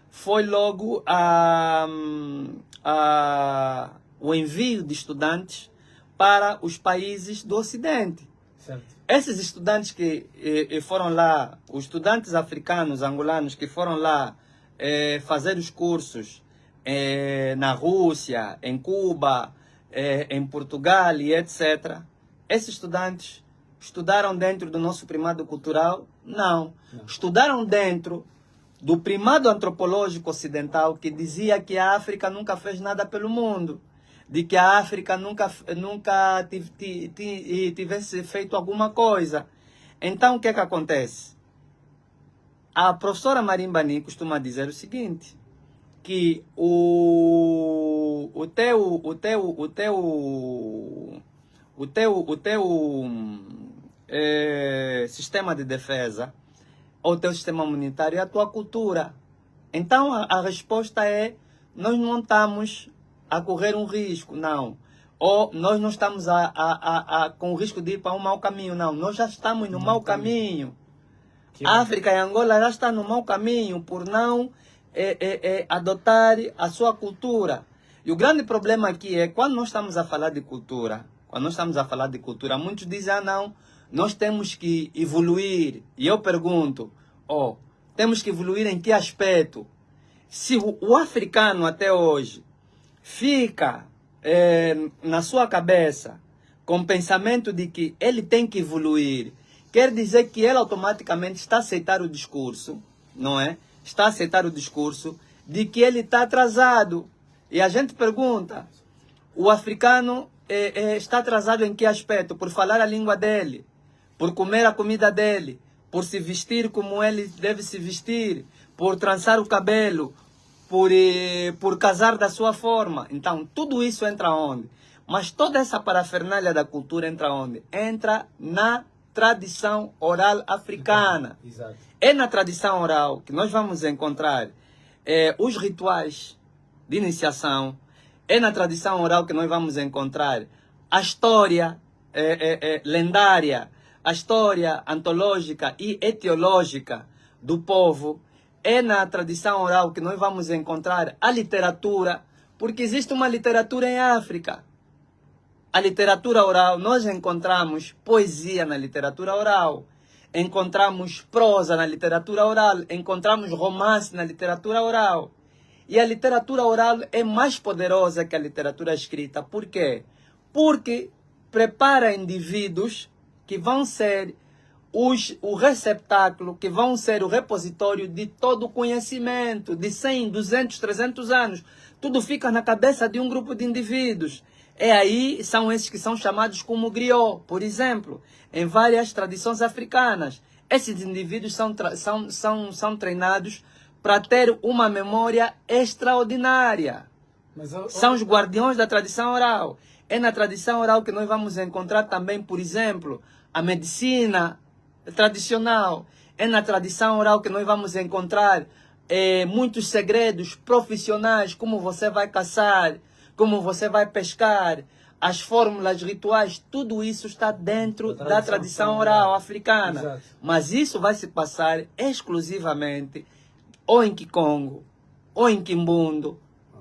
foi logo o envio de estudantes para os países do Ocidente. Certo. Esses estudantes que foram lá, os estudantes africanos, angolanos, que foram lá fazer os cursos na Rússia, em Cuba, em Portugal e etc. Esses estudantes estudaram dentro do nosso primado cultural? Não. Estudaram dentro do primado antropológico ocidental, que dizia que a África nunca fez nada pelo mundo, de que a África nunca tivesse feito alguma coisa. Então, o que é que acontece? A professora Marimbani costuma dizer o seguinte, que o teu sistema de defesa, ou teu sistema imunitário, é a tua cultura. Então, a resposta é, nós não estamos a correr um risco, não. Ou nós não estamos com o risco de ir para um mau caminho, não. Nós já estamos no mau caminho. A África e Angola já estão no mau caminho por não adotar a sua cultura. E o grande problema aqui é, quando nós estamos a falar de cultura, muitos dizem, ah não, nós temos que evoluir. E eu pergunto, temos que evoluir em que aspecto? Se o africano até hoje fica na sua cabeça com o pensamento de que ele tem que evoluir, quer dizer que ele automaticamente está a aceitar o discurso, não é? Está a aceitar o discurso de que ele está atrasado. E a gente pergunta, o africano está atrasado em que aspecto? Por falar a língua dele, por comer a comida dele, por se vestir como ele deve se vestir, por trançar o cabelo, por casar da sua forma. Então, tudo isso entra onde? Mas toda essa parafernália da cultura entra onde? Entra na tradição oral africana. Exato. É na tradição oral que nós vamos encontrar os rituais de iniciação. É na tradição oral que nós vamos encontrar a história lendária, a história antológica e etiológica do povo. É na tradição oral que nós vamos encontrar a literatura, porque existe uma literatura em África. A literatura oral, nós encontramos poesia na literatura oral, encontramos prosa na literatura oral, encontramos romance na literatura oral. E a literatura oral é mais poderosa que a literatura escrita. Por quê? Porque prepara indivíduos que vão ser o receptáculo, que vão ser o repositório de todo o conhecimento, de 100, 200, 300 anos. Tudo fica na cabeça de um grupo de indivíduos. Aí são esses que são chamados como griot, por exemplo, em várias tradições africanas. Esses indivíduos são treinados para ter uma memória extraordinária. São os guardiões da tradição oral. É na tradição oral que nós vamos encontrar também, por exemplo, a medicina tradicional. É na tradição oral que nós vamos encontrar muitos segredos profissionais, como você vai caçar, como você vai pescar, as fórmulas rituais, tudo isso está dentro da tradição oral africana. Exato. Mas isso vai se passar exclusivamente ou em Kikongo, ou em Kimbundo,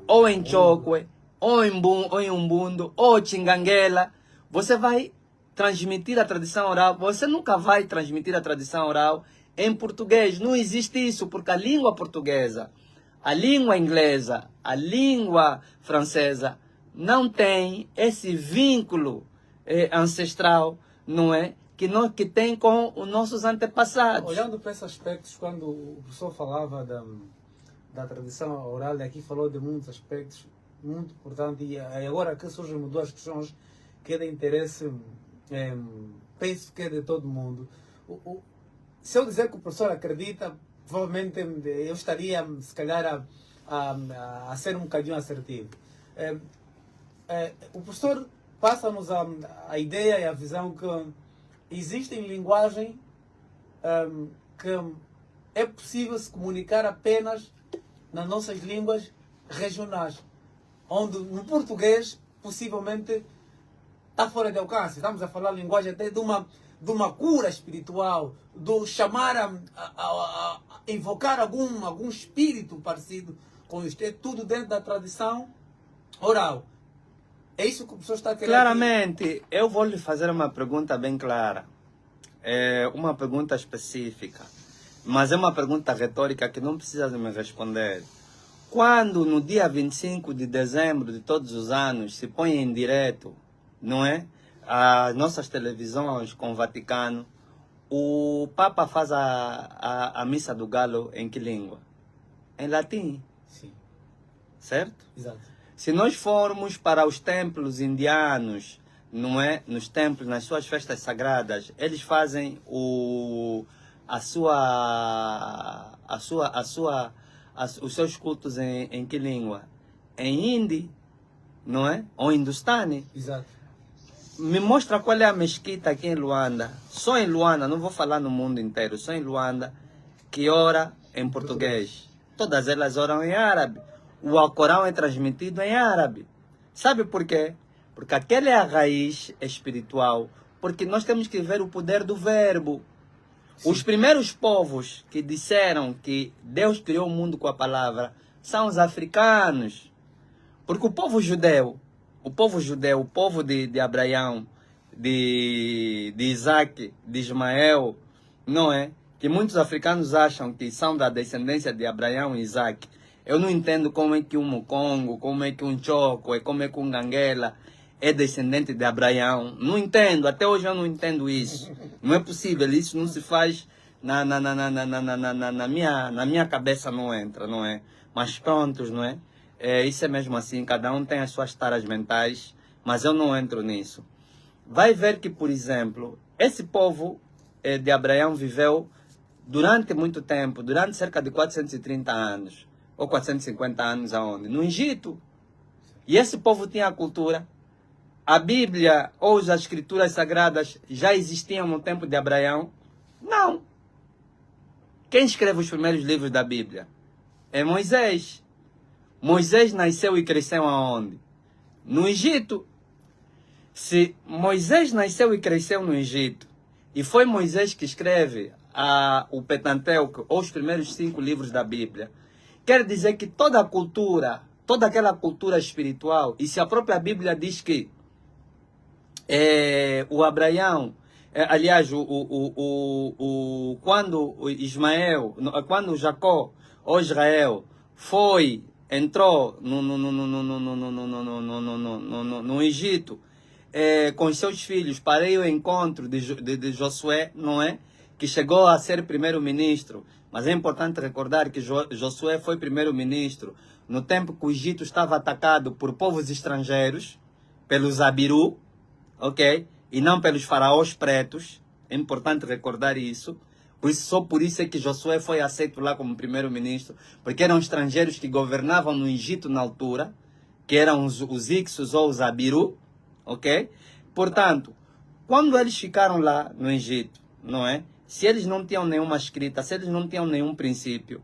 ou em Chokwe, ou em Umbundo, ou Chinganguela. Você vai transmitir a tradição oral, você nunca vai transmitir a tradição oral em português. Não existe isso, porque a língua portuguesa, a língua inglesa, a língua francesa não tem esse vínculo ancestral, não é? Que tem com os nossos antepassados. Olhando para esses aspectos, quando o professor falava da tradição oral, aqui falou de muitos aspectos muito importantes, e agora aqui surgem duas questões que é de interesse, penso que é de todo mundo. Se eu dizer que o professor acredita, provavelmente eu estaria, se calhar, a ser um bocadinho assertivo. O professor passa-nos a ideia e a visão que existem linguagens que é possível se comunicar apenas nas nossas línguas regionais, onde no português possivelmente está fora de alcance. Estamos a falar a linguagem até de de uma cura espiritual, do chamar a invocar algum espírito parecido com isto. É tudo dentro da tradição oral. É isso que o professor está querendo. Claramente, eu vou lhe fazer uma pergunta bem clara. É uma pergunta específica. Mas é uma pergunta retórica que não precisa de me responder. Quando no dia 25 de dezembro de todos os anos se põe em direto, não é? As nossas televisões com o Vaticano, o Papa faz a missa do galo em que língua? Em latim. Sim. Certo? Exato. Se nós formos para os templos indianos, não é? Nos templos, nas suas festas sagradas, eles fazem os seus cultos em que língua? Em hindi, não é? Ou hindustani. Exato. Me mostra qual é a mesquita aqui em Luanda. Só em Luanda, não vou falar no mundo inteiro, só em Luanda, que ora em português. Todas elas oram em árabe. O Alcorão é transmitido em árabe. Sabe por quê? Porque aquela é a raiz espiritual. Porque nós temos que ver o poder do verbo. Sim. Os primeiros povos que disseram que Deus criou o mundo com a palavra são os africanos. Porque o povo judeu, o povo de Abraão, de Isaac, de Ismael, não é? Que muitos africanos acham que são da descendência de Abraão e Isaac. Eu não entendo como é que um Mukongo, como é que um Choco, como é que um Ganguela é descendente de Abraão. Não entendo, até hoje eu não entendo isso. Não é possível, isso não se faz na minha cabeça, não entra, não é? Mas prontos, não é? Isso é mesmo assim, cada um tem as suas taras mentais, mas eu não entro nisso. Vai ver que, por exemplo, esse povo de Abraão viveu durante muito tempo, durante cerca de 430 anos. Ou 450 anos aonde? No Egito. E esse povo tinha a cultura. A Bíblia ou as escrituras sagradas já existiam no tempo de Abraão? Não. Quem escreve os primeiros livros da Bíblia? É Moisés. Moisés nasceu e cresceu aonde? No Egito. Se Moisés nasceu e cresceu no Egito, e foi Moisés que escreve o Pentateuco, ou os primeiros 5 livros da Bíblia, quer dizer que toda a cultura, toda aquela cultura espiritual, e se a própria Bíblia diz que o Abraão, aliás, quando Jacó ou Israel entrou no Egito com os seus filhos para ir ao encontro de Josué, não é? Que chegou a ser primeiro-ministro. Mas é importante recordar que Josué foi primeiro-ministro no tempo que o Egito estava atacado por povos estrangeiros, pelos Abiru, ok? E não pelos faraós pretos. É importante recordar isso. Só por isso é que Josué foi aceito lá como primeiro-ministro, porque eram estrangeiros que governavam no Egito na altura, que eram os Ixos ou os Abiru, ok? Portanto, quando eles ficaram lá no Egito, não é? Se eles não tinham nenhuma escrita, se eles não tinham nenhum princípio,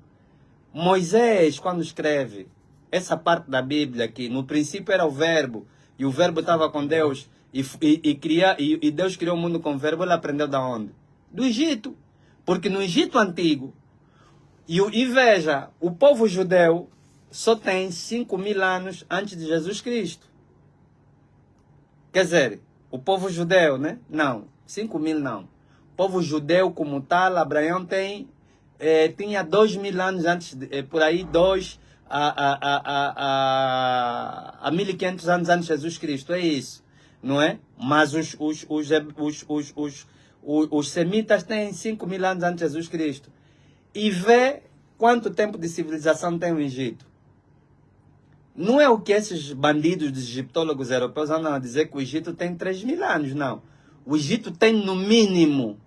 Moisés, quando escreve essa parte da Bíblia, que no princípio era o verbo, e o verbo estava com Deus, e Deus criou o mundo com o verbo, ele aprendeu de onde? Do Egito. Porque no Egito antigo, e veja, o povo judeu só tem 5.000 anos antes de Jesus Cristo. Quer dizer, o povo judeu, né? Não, 5.000 não. O povo judeu como tal, Abraão tinha 2.000 anos antes, por aí, 1.500 anos antes de Jesus Cristo, é isso, não é? Mas os semitas têm 5.000 anos antes de Jesus Cristo. E vê quanto tempo de civilização tem o Egito. Não é o que esses bandidos dos egiptólogos europeus andam a dizer que o Egito tem 3.000 anos, não. O Egito tem no mínimo,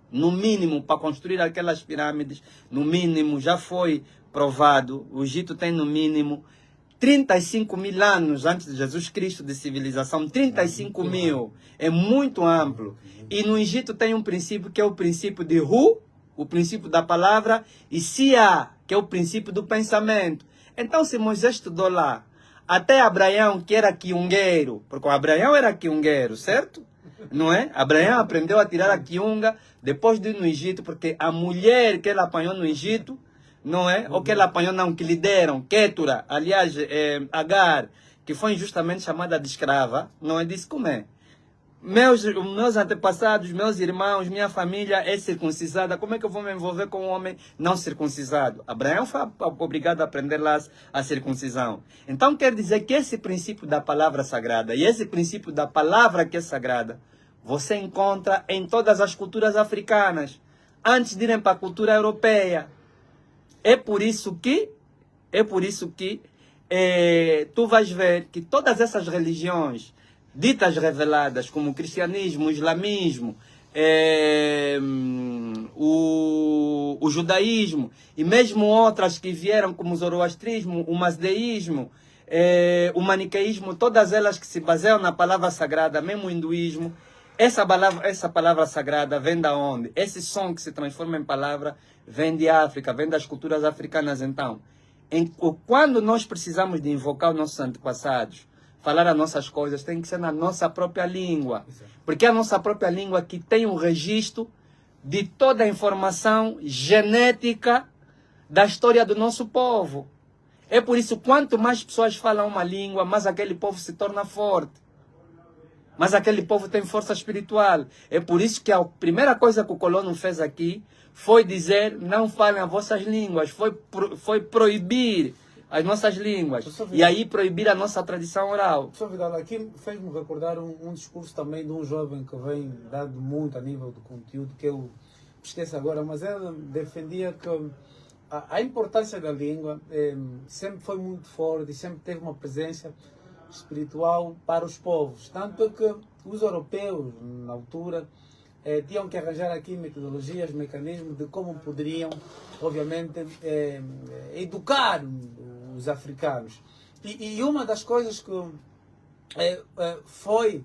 para construir aquelas pirâmides, no mínimo, já foi provado, o Egito tem no mínimo 35.000 anos antes de Jesus Cristo de civilização. 35.000 é muito amplo. E no Egito tem um princípio que é o princípio de Hu, o princípio da palavra, e Sia, que é o princípio do pensamento. Então, se Moisés estudou lá, até Abraão, que era quiungueiro, porque o Abraão era quiungueiro, certo? não é? Abraão aprendeu a tirar a quiunga depois de ir no Egito, porque a mulher que ele apanhou no Egito, não é? Ou que ele apanhou, não, que lhe deram, Quétura, aliás, Agar, que foi injustamente chamada de escrava, não é? Disse como é? Meus antepassados, meus irmãos, minha família é circuncisada. Como é que eu vou me envolver com um homem não circuncisado? Abraão foi obrigado a aprender lá a circuncisão. Então quer dizer que esse princípio da palavra sagrada e esse princípio da palavra que é sagrada, você encontra em todas as culturas africanas, antes de irem para a cultura europeia. É por isso que tu vais ver que todas essas religiões ditas reveladas, como o cristianismo, o islamismo, o judaísmo, e mesmo outras que vieram, como o zoroastrismo, o mazdeísmo, o maniqueísmo, todas elas que se baseiam na palavra sagrada, mesmo o hinduísmo, essa palavra sagrada vem da onde? Esse som que se transforma em palavra vem de África, vem das culturas africanas. Então, quando nós precisamos de invocar os nossos antepassados, falar as nossas coisas, tem que ser na nossa própria língua. Porque é a nossa própria língua que tem um registro de toda a informação genética da história do nosso povo. É por isso, quanto mais pessoas falam uma língua, mais aquele povo se torna forte. Mas aquele povo tem força espiritual. É por isso que a primeira coisa que o colono fez aqui foi dizer, não falem as vossas línguas, foi proibir as nossas línguas. E aí proibir a nossa tradição oral. Sr. Vidal, aqui fez-me recordar um discurso também de um jovem que vem dado muito a nível do conteúdo, que eu esqueço agora, mas ele defendia que a importância da língua sempre foi muito forte e sempre teve uma presença espiritual para os povos. Tanto que os europeus, na altura, tinham que arranjar aqui metodologias, mecanismos de como poderiam, obviamente, educar os africanos. E uma das coisas que foi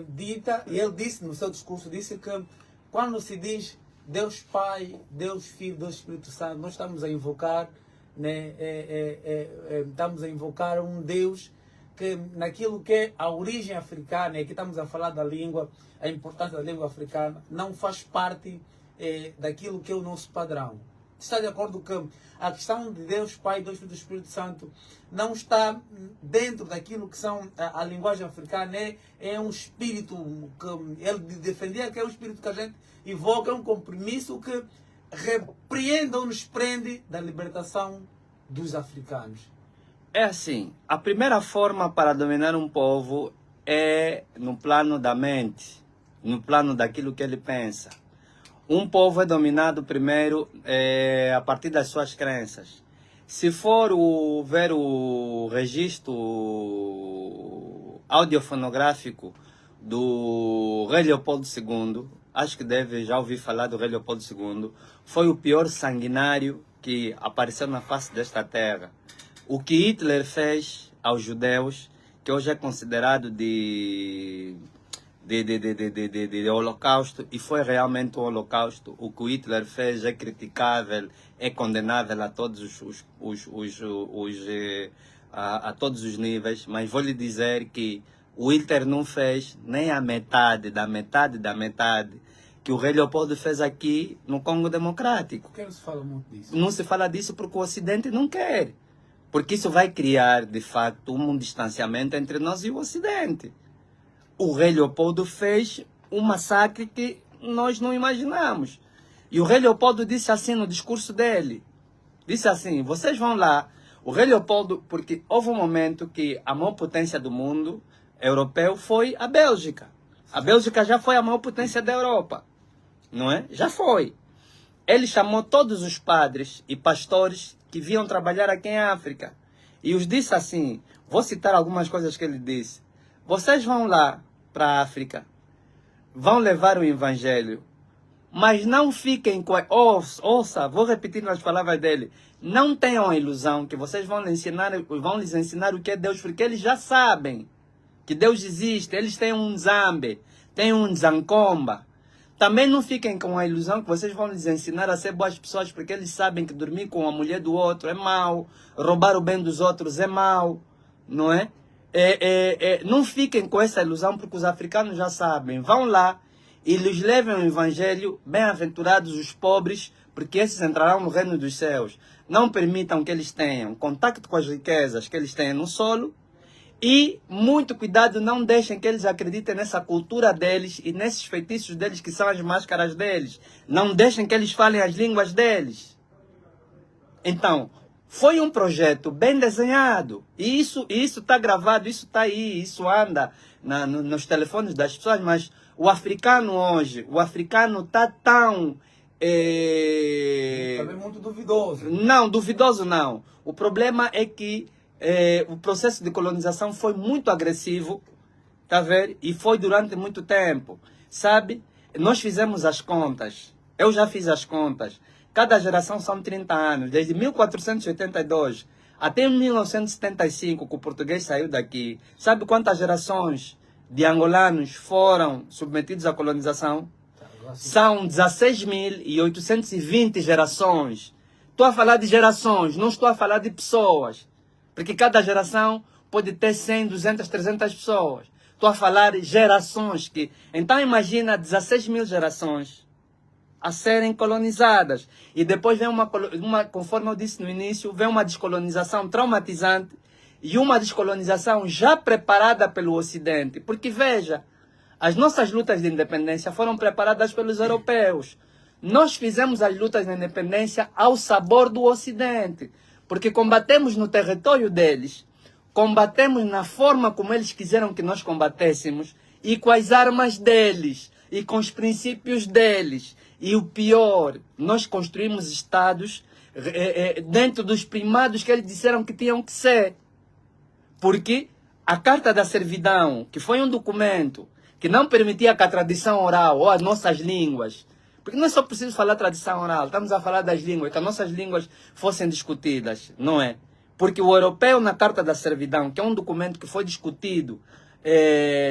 dita, e ele disse no seu discurso, disse que quando se diz Deus Pai, Deus Filho, Deus Espírito Santo, nós estamos a invocar, né, estamos a invocar um Deus que naquilo que é a origem africana, e aqui estamos a falar da língua, a importância da língua africana, não faz parte daquilo que é o nosso padrão. Está de acordo que a questão de Deus Pai, Deus Filho e Espírito Santo não está dentro daquilo que são a linguagem africana, é um espírito que ele defendia, que é um espírito que a gente invoca, é um compromisso que repreende ou nos prende da libertação dos africanos. É assim, a primeira forma para dominar um povo é no plano da mente, no plano daquilo que ele pensa. Um povo é dominado primeiro a partir das suas crenças. Se for ver o registro audiofonográfico do rei Leopoldo II, acho que deve já ouvir falar do rei Leopoldo II, foi o pior sanguinário que apareceu na face desta terra. O que Hitler fez aos judeus, que hoje é considerado de holocausto, e foi realmente um holocausto. O que o Hitler fez é criticável, é condenável a todos a todos os níveis, mas vou lhe dizer que o Hitler não fez nem a metade da metade que o rei Leopoldo fez aqui no Congo Democrático. Por que não se fala muito disso? Não se fala disso porque o Ocidente não quer. Porque isso vai criar, de facto, um distanciamento entre nós e o Ocidente. O rei Leopoldo fez um massacre que nós não imaginamos. E o rei Leopoldo disse assim no discurso dele. Disse assim, vocês vão lá. O rei Leopoldo, porque houve um momento que a maior potência do mundo europeu foi a Bélgica. A Bélgica já foi a maior potência da Europa. Não é? Já foi. Ele chamou todos os padres e pastores que vinham trabalhar aqui em África. E os disse assim, vou citar algumas coisas que ele disse. Vocês vão lá para a África, vão levar o Evangelho, mas não fiquem com... Ouça, vou repetir nas palavras dele. Não tenham a ilusão que vocês vão lhes ensinar o que é Deus, porque eles já sabem que Deus existe. Eles têm um Nzambe, têm um Nzankomba. Também não fiquem com a ilusão que vocês vão lhes ensinar a ser boas pessoas, porque eles sabem que dormir com a mulher do outro é mau, roubar o bem dos outros é mau, não é? não fiquem com essa ilusão, porque os africanos já sabem. Vão lá e lhes levem o evangelho, bem-aventurados os pobres, porque esses entrarão no reino dos céus. Não permitam que eles tenham contato com as riquezas que eles têm no solo. E muito cuidado, não deixem que eles acreditem nessa cultura deles e nesses feitiços deles que são as máscaras deles. Não deixem que eles falem as línguas deles. Então, foi um projeto bem desenhado. E isso está gravado, isso está aí, isso anda nos telefones das pessoas. Mas o africano hoje, o africano está tão... Também muito duvidoso. Não, duvidoso não. O problema é que o processo de colonização foi muito agressivo, tá vendo? E foi durante muito tempo, sabe? Nós fizemos as contas, eu já fiz as contas. Cada geração são 30 anos, desde 1482 até 1975, que o português saiu daqui. Sabe quantas gerações de angolanos foram submetidos à colonização? São 16.820 gerações. Estou a falar de gerações, não estou a falar de pessoas. Porque cada geração pode ter 100, 200, 300 pessoas. Estou a falar de gerações. Então imagina 16 mil gerações a serem colonizadas. E depois vem conforme eu disse no início, vem uma descolonização traumatizante e uma descolonização já preparada pelo Ocidente. Porque veja, as nossas lutas de independência foram preparadas pelos europeus. Nós fizemos as lutas de independência ao sabor do Ocidente. Porque combatemos no território deles, combatemos na forma como eles quiseram que nós combatêssemos, e com as armas deles, e com os princípios deles. E o pior, nós construímos estados dentro dos primados que eles disseram que tinham que ser. Porque a Carta da Servidão, que foi um documento que não permitia que a tradição oral ou as nossas línguas, porque não é só preciso falar tradição oral, estamos a falar das línguas, que as nossas línguas fossem discutidas, não é? Porque o europeu na Carta da Servidão, que é um documento que foi discutido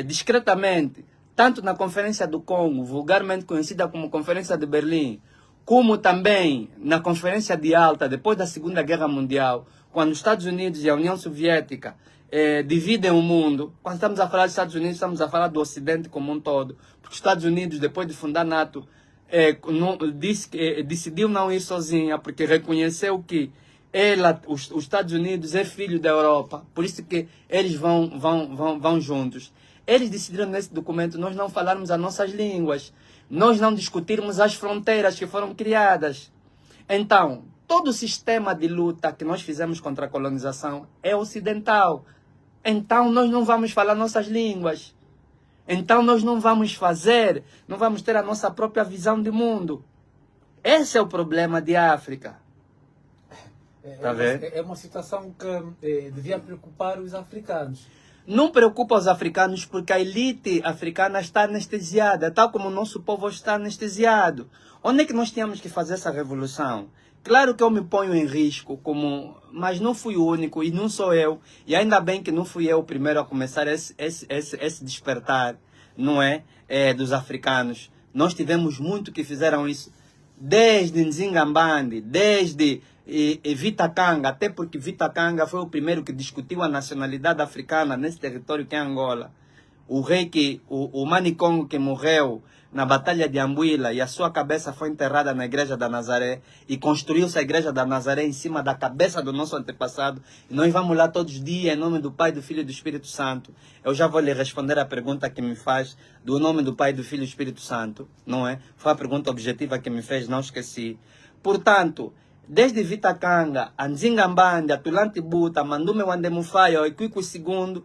discretamente, tanto na Conferência do Congo, vulgarmente conhecida como Conferência de Berlim, como também na Conferência de Alta, depois da Segunda Guerra Mundial, quando os Estados Unidos e a União Soviética dividem o mundo. Quando estamos a falar dos Estados Unidos, estamos a falar do Ocidente como um todo, porque os Estados Unidos, depois de fundar a NATO, decidiu não ir sozinha, porque reconheceu que os Estados Unidos é filho da Europa, por isso que eles vão juntos. Eles decidiram nesse documento nós não falarmos as nossas línguas, nós não discutirmos as fronteiras que foram criadas. Então, todo o sistema de luta que nós fizemos contra a colonização é ocidental. Então, nós não vamos falar nossas línguas. Então nós não vamos ter a nossa própria visão de mundo. Esse é o problema de África. É uma situação que devia preocupar os africanos. Não preocupa os africanos porque a elite africana está anestesiada, tal como o nosso povo está anestesiado. Onde é que nós tínhamos que fazer essa revolução? Claro que eu me ponho em risco, mas não fui o único e não sou eu. E ainda bem que não fui eu o primeiro a começar esse despertar, não é? Dos africanos. Nós tivemos muito que fizeram isso. Desde Nzingambandi, desde Vita Kanga, até porque Vita Kanga foi o primeiro que discutiu a nacionalidade africana nesse território que é Angola. O rei o Manicongo que morreu na Batalha de Ambuila e a sua cabeça foi enterrada na Igreja da Nazaré e construiu-se a Igreja da Nazaré em cima da cabeça do nosso antepassado. E nós vamos lá todos os dias em nome do Pai, do Filho e do Espírito Santo. Eu já vou lhe responder a pergunta que me faz do nome do Pai, do Filho e do Espírito Santo, não é? Foi a pergunta objetiva que me fez, não esqueci. Portanto, desde Vita Kanga, a Nzingambandi, a Tulante Buta, Mandume Wandemufaya, o Equico II,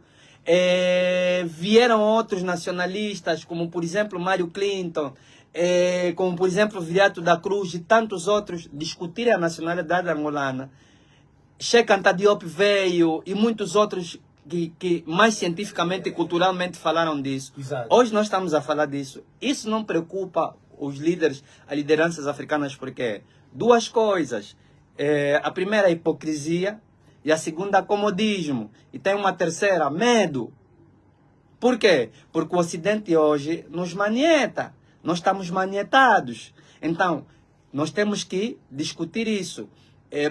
vieram outros nacionalistas, como por exemplo Mário Clinton, como por exemplo Viriato da Cruz e tantos outros, discutirem a nacionalidade angolana. Cheikh Anta Diop veio e muitos outros que mais cientificamente e culturalmente falaram disso. Exato. Hoje nós estamos a falar disso. Isso não preocupa os líderes, as lideranças africanas, porque duas coisas. A primeira é a hipocrisia. E a segunda, comodismo. E tem uma terceira, medo. Por quê? Porque o Ocidente hoje nos manieta. Nós estamos manietados. Então, nós temos que discutir isso.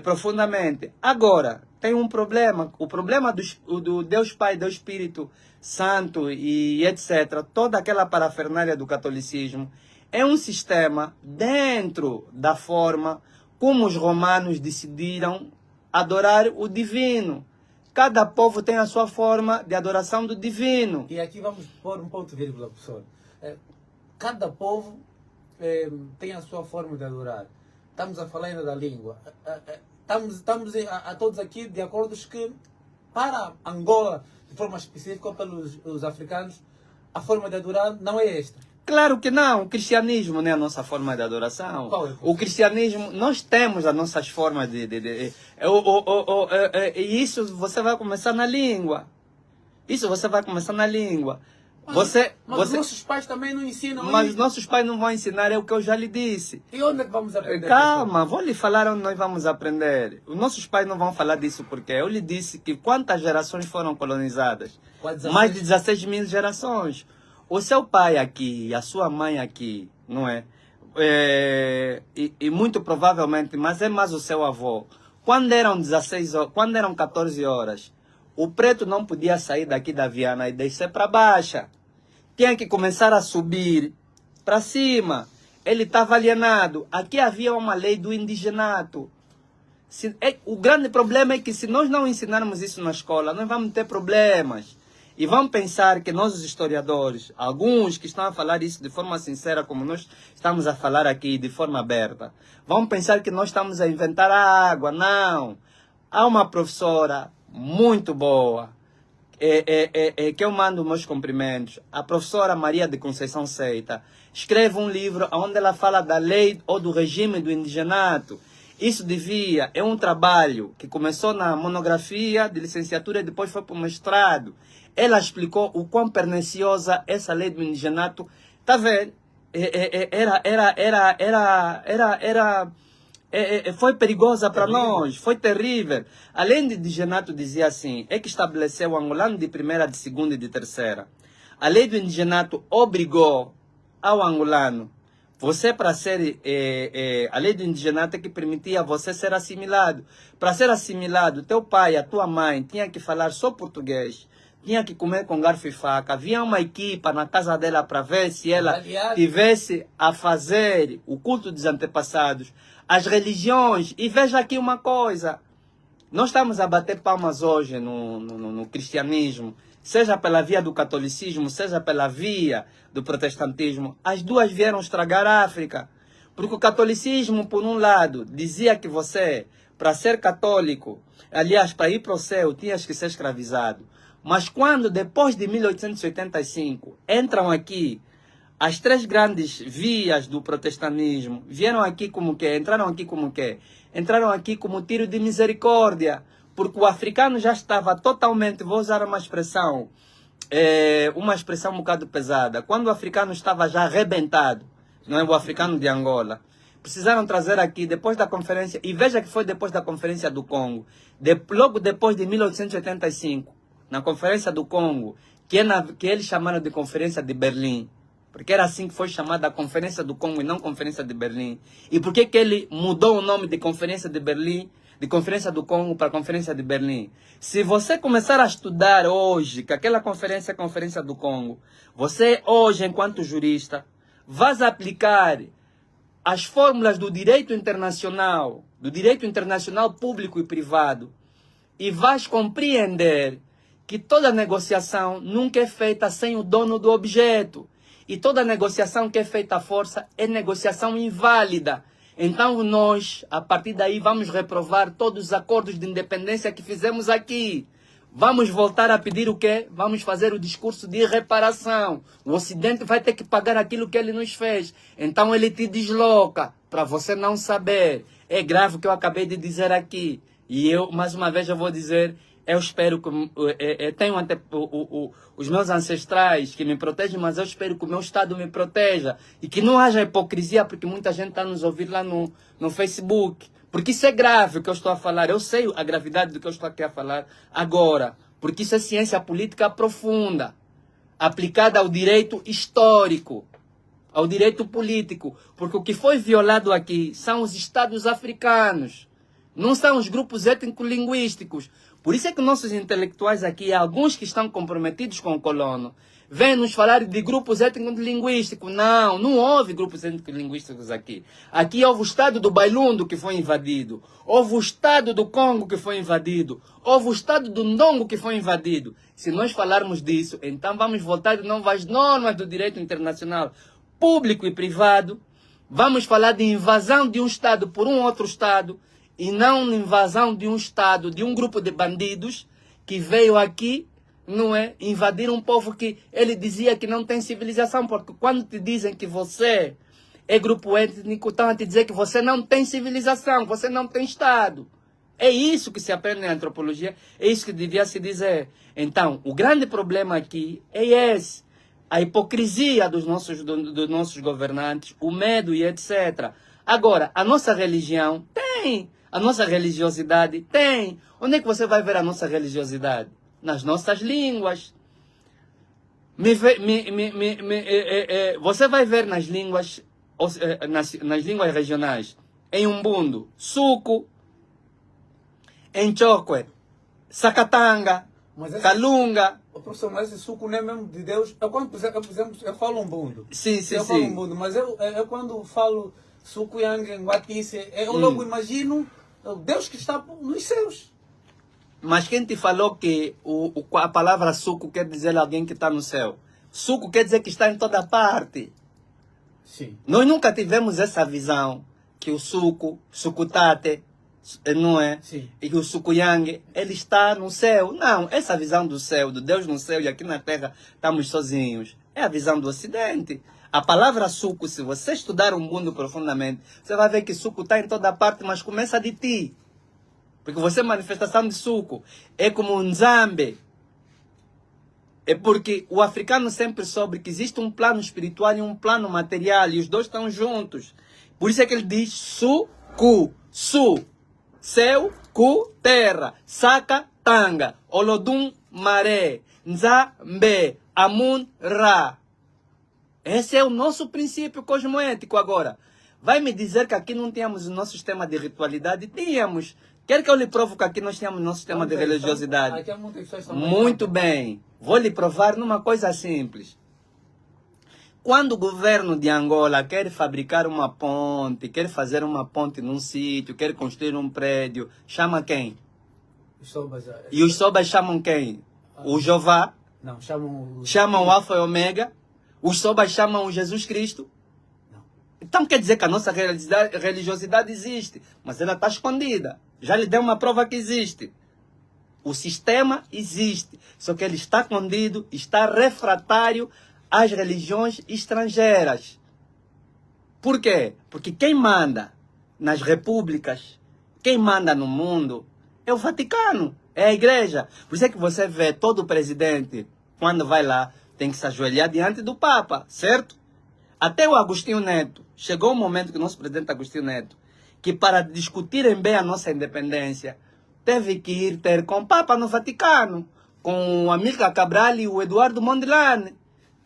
profundamente. Agora, tem um problema, o problema do Deus Pai, Deus Espírito Santo e etc., toda aquela parafernália do catolicismo, é um sistema dentro da forma como os romanos decidiram adorar o divino. Cada povo tem a sua forma de adoração do divino. E aqui vamos pôr um ponto vírgula, professor. Cada povo tem a sua forma de adorar. Estamos a falar ainda da língua. Estamos a todos aqui de acordo que para Angola, de forma específica, ou pelos os africanos, a forma de adorar não é esta. Claro que não, o cristianismo não é a nossa forma de adoração. Qual é? O cristianismo, nós temos as nossas formas e isso você vai começar na língua. Isso você vai começar na língua. Mas os nossos pais também não ensinam Mas isso. os nossos pais não vão ensinar, é o que eu já lhe disse. E onde é que vamos aprender? Calma, vou lhe falar onde nós vamos aprender. Os nossos pais não vão falar disso porque eu lhe disse que quantas gerações foram colonizadas? Mais de 16 mil gerações. O seu pai aqui, a sua mãe aqui, não é? E muito provavelmente, mas é mais o seu avô. Quando eram 14 horas, o preto não podia sair daqui da Viana e descer para baixa. Tinha que começar a subir para cima. Ele estava alienado. Aqui havia uma lei do indigenato. O grande problema é que se nós não ensinarmos isso na escola, nós vamos ter problemas. E vamos pensar que nós, os historiadores, alguns que estão a falar isso de forma sincera, como nós estamos a falar aqui, de forma aberta, vão pensar que nós estamos a inventar a água. Não. Há uma professora muito boa, que eu mando meus cumprimentos, a professora Maria de Conceição Seita, escreve um livro onde ela fala da lei ou do regime do indigenato. Isso é um trabalho que começou na monografia de licenciatura e depois foi para o mestrado. Ela explicou o quão perniciosa essa lei do indigenato. Está vendo? Foi perigosa para nós, foi terrível. Além de indigenato, dizia assim, é que estabeleceu o angolano de primeira, de segunda e de terceira. A lei do indigenato obrigou ao angolano, você para ser, a lei do indigenato é que permitia você ser assimilado. Para ser assimilado, teu pai, a tua mãe, tinha que falar só português. Tinha que comer com garfo e faca. Havia uma equipa na casa dela para ver se ela tivesse a fazer o culto dos antepassados. As religiões. E veja aqui uma coisa. Nós estamos a bater palmas hoje no cristianismo. Seja pela via do catolicismo, seja pela via do protestantismo. As duas vieram estragar a África. Porque o catolicismo, por um lado, dizia que você, para ser católico, aliás, para ir para o céu, tinhas que ser escravizado. Mas quando, depois de 1885, entram aqui as três grandes vias do protestantismo, vieram aqui como que? Entraram aqui como que? Entraram aqui como tiro de misericórdia, porque o africano já estava totalmente, vou usar uma expressão um bocado pesada, quando o africano estava já arrebentado, não é o africano de Angola, precisaram trazer aqui, depois da conferência, e veja que foi depois da conferência do Congo, logo depois de 1885, na Conferência do Congo, que eles chamaram de Conferência de Berlim, porque era assim que foi chamada a Conferência do Congo e não Conferência de Berlim. E por que ele mudou o nome de Conferência de Berlim, de Conferência do Congo para Conferência de Berlim? Se você começar a estudar hoje, que aquela conferência é a Conferência do Congo, você hoje, enquanto jurista, vai aplicar as fórmulas do direito internacional público e privado, e vais compreender que toda negociação nunca é feita sem o dono do objeto. E toda negociação que é feita à força é negociação inválida. Então nós, a partir daí, vamos reprovar todos os acordos de independência que fizemos aqui. Vamos voltar a pedir o quê? Vamos fazer o discurso de reparação. O Ocidente vai ter que pagar aquilo que ele nos fez. Então ele te desloca, para você não saber. É grave o que eu acabei de dizer aqui. E eu, mais uma vez, eu vou dizer... Eu espero que... tenho os meus ancestrais que me protegem, mas eu espero que o meu Estado me proteja. E que não haja hipocrisia, porque muita gente está nos ouvindo lá no Facebook. Porque isso é grave o que eu estou a falar. Eu sei a gravidade do que eu estou aqui a falar agora. Porque isso é ciência política profunda. Aplicada ao direito histórico. Ao direito político. Porque o que foi violado aqui são os Estados africanos. não são os grupos étnico-linguísticos. Por isso é que nossos intelectuais aqui, alguns que estão comprometidos com o colono, vêm nos falar de grupos étnico-linguísticos. Não, não houve grupos étnico-linguísticos aqui. Aqui houve o estado do Bailundo que foi invadido. Houve o estado do Congo que foi invadido. Houve o estado do Ndongo que foi invadido. Se nós falarmos disso, então vamos voltar de novo às normas do direito internacional público e privado. Vamos falar de invasão de um estado por um outro estado e não invasão de um estado, de um grupo de bandidos que veio aqui, não é, invadir um povo que ele dizia que não tem civilização, porque quando te dizem que você é grupo étnico, estão a te dizer que você não tem civilização, você não tem estado. É isso que se aprende na antropologia, é isso que devia se dizer. Então, o grande problema aqui é esse. A hipocrisia dos nossos governantes, o medo e etc. Agora, a nossa religião tem, a nossa religiosidade tem. Onde é que você vai ver a nossa religiosidade? Nas nossas línguas. Você vai ver nas línguas, nas línguas regionais, em Umbundo, Suco, em Chokwe, Sacatanga, Kalunga. Professor, mas esse suco não é mesmo de Deus. Eu, quando, por exemplo, eu falo Umbundo. Sim, sim, eu sim. falo Umbundo, mas eu quando falo suco yang, Nguatisse, eu logo imagino Deus que está nos céus. Mas quem te falou que a palavra suco quer dizer alguém que está no céu? Suco quer dizer que está em toda parte. Sim. Nós nunca tivemos essa visão que o suco, sucutate, não é? Sim. E que o sucuyang, ele está no céu. Não, essa visão do céu, do Deus no céu e aqui na terra estamos sozinhos, é a visão do Ocidente. A palavra suco, se você estudar o mundo profundamente, você vai ver que suco está em toda parte, mas começa de ti. Porque você é manifestação de suco. É como um nzambe. É porque o africano sempre soube que existe um plano espiritual e um plano material, e os dois estão juntos. Por isso é que ele diz suku, su, céu, cu, terra, saca, tanga, olodum, maré, nzambe, amun, ra. Esse é o nosso princípio cosmoético agora. Vai me dizer que aqui não tínhamos o nosso sistema de ritualidade? Tínhamos. Quer que eu lhe provo que aqui nós tínhamos o nosso sistema de religiosidade? Aqui há muitas pessoas Muito bem. Vou lhe provar numa coisa simples. Quando o governo de Angola quer fabricar uma ponte, quer fazer uma ponte num sítio, quer construir um prédio, chama quem? E os sobas chamam quem? O Jeová? Não, chamam... Chamam o Alfa e Ômega? Os sobas chamam o Jesus Cristo? Não. Então quer dizer que a nossa religiosidade existe, mas ela está escondida. Já lhe dei uma prova que existe. O sistema existe, só que ele está escondido, está refratário às religiões estrangeiras. Por quê? Porque quem manda nas repúblicas, quem manda no mundo, é o Vaticano, é a igreja. Por isso é que você vê todo presidente, quando vai lá, tem que se ajoelhar diante do Papa, certo? Até o Agostinho Neto, chegou o momento que o nosso presidente Agostinho Neto, que para discutirem bem a nossa independência, teve que ir ter com o Papa no Vaticano, com o Amílcar Cabral e o Eduardo Mondlane.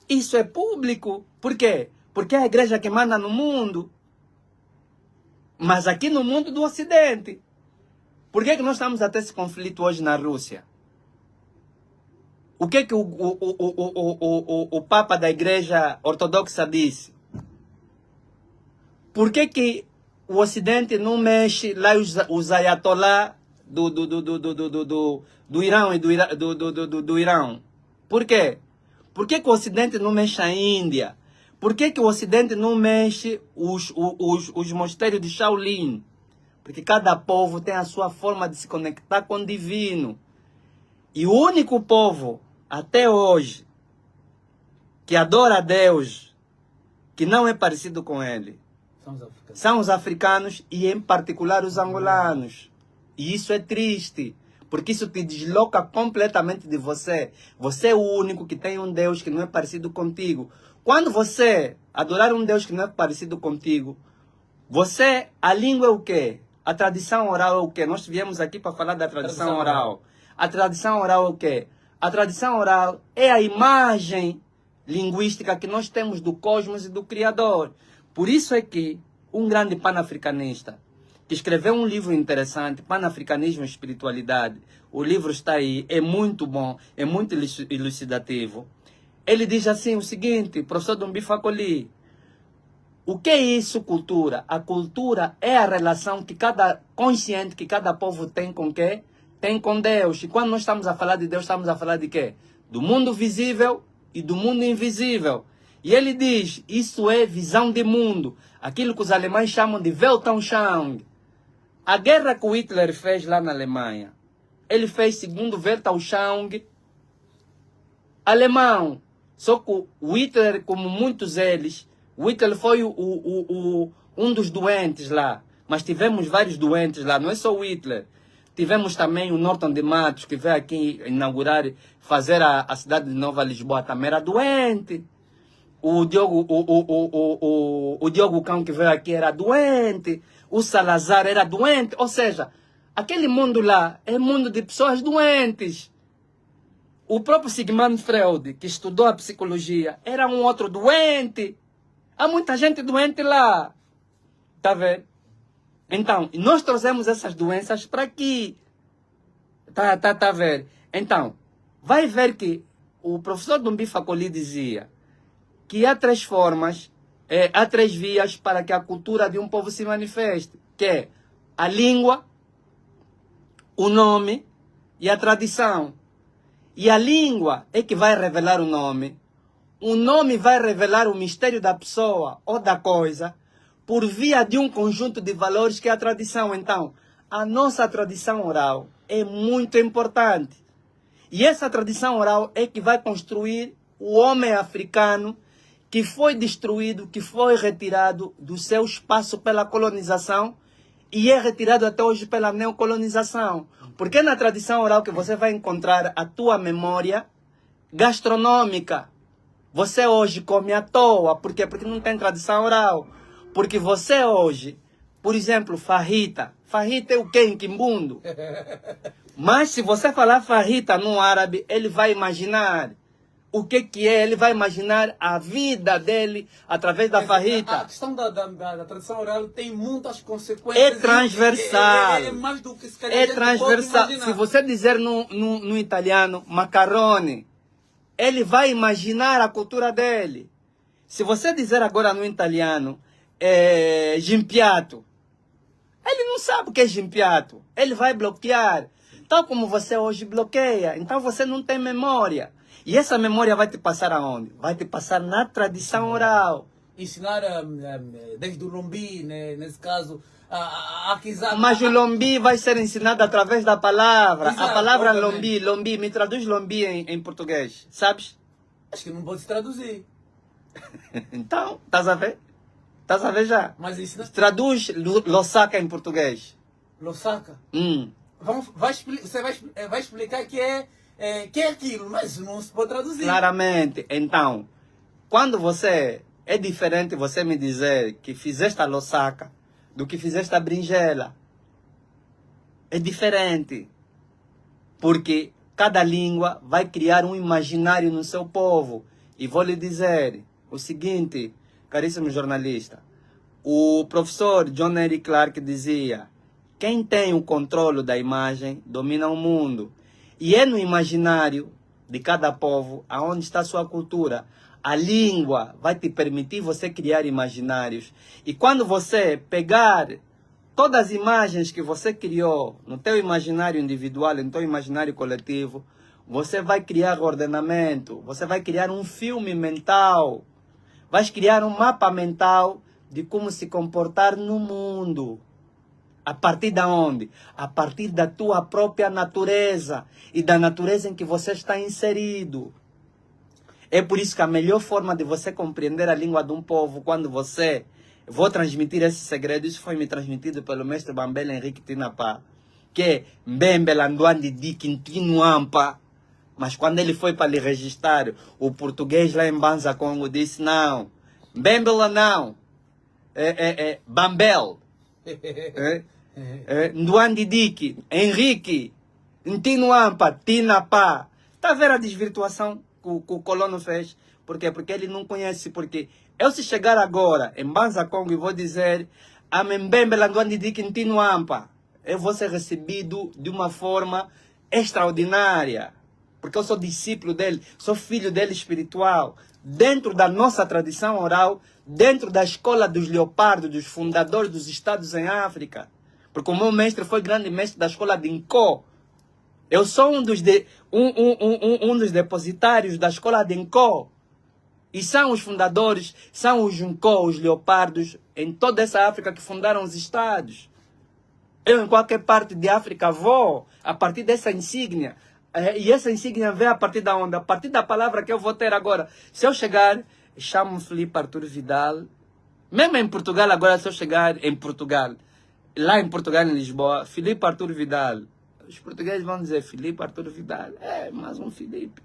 Isso é público. Por quê? Porque é a igreja que manda no mundo. Mas aqui no mundo do Ocidente. Por que nós estamos a ter esse conflito hoje na Rússia? O que o Papa da Igreja Ortodoxa disse? Por que o Ocidente não mexe lá os ayatollah do Irão e do Irão? Por quê? Por que o Ocidente não mexe a Índia? Por que o Ocidente não mexe os mosteiros de Shaolin? Porque cada povo tem a sua forma de se conectar com o divino. E o único povo, até hoje, que adora a Deus, que não é parecido com ele, são os africanos e, em particular, os angolanos. E isso é triste, porque isso te desloca completamente de você. Você é o único que tem um Deus que não é parecido contigo. Quando você adorar um Deus que não é parecido contigo, a língua é o quê? A tradição oral é o quê? Nós viemos aqui para falar da tradição oral. A tradição oral é o quê? A tradição oral é a imagem linguística que nós temos do cosmos e do Criador. Por isso é que um grande panafricanista, que escreveu um livro interessante, Panafricanismo e Espiritualidade. O livro está aí, é muito bom, é muito elucidativo. Ele diz assim o seguinte, professor Dumbi Facoli, o que é isso, cultura? A cultura é a relação que cada consciente, que cada povo tem com quê? Tem com Deus. E quando nós estamos a falar de Deus, estamos a falar de quê? Do mundo visível e do mundo invisível. E ele diz, isso é visão de mundo. Aquilo que os alemães chamam de Weltanschauung. A guerra que o Hitler fez lá na Alemanha, ele fez segundo Weltanschauung alemão. Só que o Hitler, como muitos deles, o Hitler foi um dos doentes lá. Mas tivemos vários doentes lá, não é só o Hitler. Tivemos também o Norton de Matos, que veio aqui inaugurar, fazer a cidade de Nova Lisboa, também era doente. O Diogo Cão, que veio aqui, era doente. O Salazar era doente. Ou seja, aquele mundo lá é mundo de pessoas doentes. O próprio Sigmund Freud, que estudou a psicologia, era um outro doente. Há muita gente doente lá. Tá vendo? Então, nós trouxemos essas doenças para aqui. Tá vendo? Então, vai ver que o professor Dumbi Facoli dizia que há três formas, há três vias para que a cultura de um povo se manifeste, que é a língua, o nome e a tradição. E a língua é que vai revelar o nome vai revelar o mistério da pessoa ou da coisa por via de um conjunto de valores que é a tradição. Então, a nossa tradição oral é muito importante. E essa tradição oral é que vai construir o homem africano que foi destruído, que foi retirado do seu espaço pela colonização e é retirado até hoje pela neocolonização. Porque é na tradição oral que você vai encontrar a tua memória gastronômica. Você hoje come à toa. Por quê? Porque não tem tradição oral. Porque você hoje, por exemplo, farrita. Farrita é o quê em Quimbundo? Mas se você falar farrita no árabe, ele vai imaginar o que é. Ele vai imaginar a vida dele através da farrita. A questão da tradição oral tem muitas consequências. É transversal. É mais do que se calhar a gente transversal. pode imaginar. Se você dizer no italiano macarrone, ele vai imaginar a cultura dele. Se você dizer agora no italiano gimpiato, ele não sabe o que é gimpiato. Ele vai bloquear. Tal como você hoje bloqueia. Então você não tem memória. E essa memória vai te passar aonde? Vai te passar na tradição oral. Ensinar desde o lombi, né, nesse caso, a kizar. Mas o lombi vai ser ensinado através da palavra. Exato, a palavra obviamente. lombi, me traduz lombi em português, sabes? Acho que não pode se traduzir. Então, estás a ver? Estás a ver já? Mas ensina... Traduz Losaka em português. Losaka. Você vai explicar que é aquilo, mas não se pode traduzir. Claramente. Então, quando você... É diferente você me dizer que fizeste a Losaka do que fizeste a berinjela. É diferente. Porque cada língua vai criar um imaginário no seu povo. E vou lhe dizer o seguinte, caríssimo jornalista. O professor John Henry Clarke dizia: quem tem o controle da imagem domina o mundo. E é no imaginário de cada povo aonde está a sua cultura. A língua vai te permitir você criar imaginários. E quando você pegar todas as imagens que você criou no teu imaginário individual, no teu imaginário coletivo, você vai criar ordenamento, você vai criar um filme mental, vai criar um mapa mental de como se comportar no mundo. A partir de onde? A partir da tua própria natureza e da natureza em que você está inserido. É por isso que a melhor forma de você compreender a língua de um povo, quando você... Vou transmitir esse segredo, isso foi me transmitido pelo mestre Bambela Henrique Tinapá, que é Mbembela Nduandi Di Quintinuampa. Mas quando ele foi para lhe registrar, o português lá em Banza Congo disse: não, Mbembela não, Bambel, Nduandi Diki, Henrique, Ntinuampa, Tinapá. Está a ver a desvirtuação que o colono fez? Por quê? Porque ele não conhece. Porque eu, se chegar agora em Banza Congo e vou dizer a Mbembe Landuandi de Quintino Ampa, eu vou ser recebido de uma forma extraordinária, porque eu sou discípulo dele, sou filho dele espiritual, dentro da nossa tradição oral, dentro da escola dos leopardos, dos fundadores dos estados em África, porque o meu mestre foi grande mestre da escola de Nkó. Eu sou um dos depositários da escola de Nkó. E são os fundadores, são os Nkó, os leopardos, em toda essa África que fundaram os estados. Eu, em qualquer parte de África, vou a partir dessa insígnia. E essa insígnia vem a partir da onde? A partir da palavra que eu vou ter agora. Se eu chegar, chamo-me Filipe Arthur Vidal. Mesmo em Portugal, agora, se eu chegar em Portugal, lá em Portugal, em Lisboa, Filipe Arthur Vidal. Os portugueses vão dizer Filipe Arthur Vidal. É, mais um Filipe.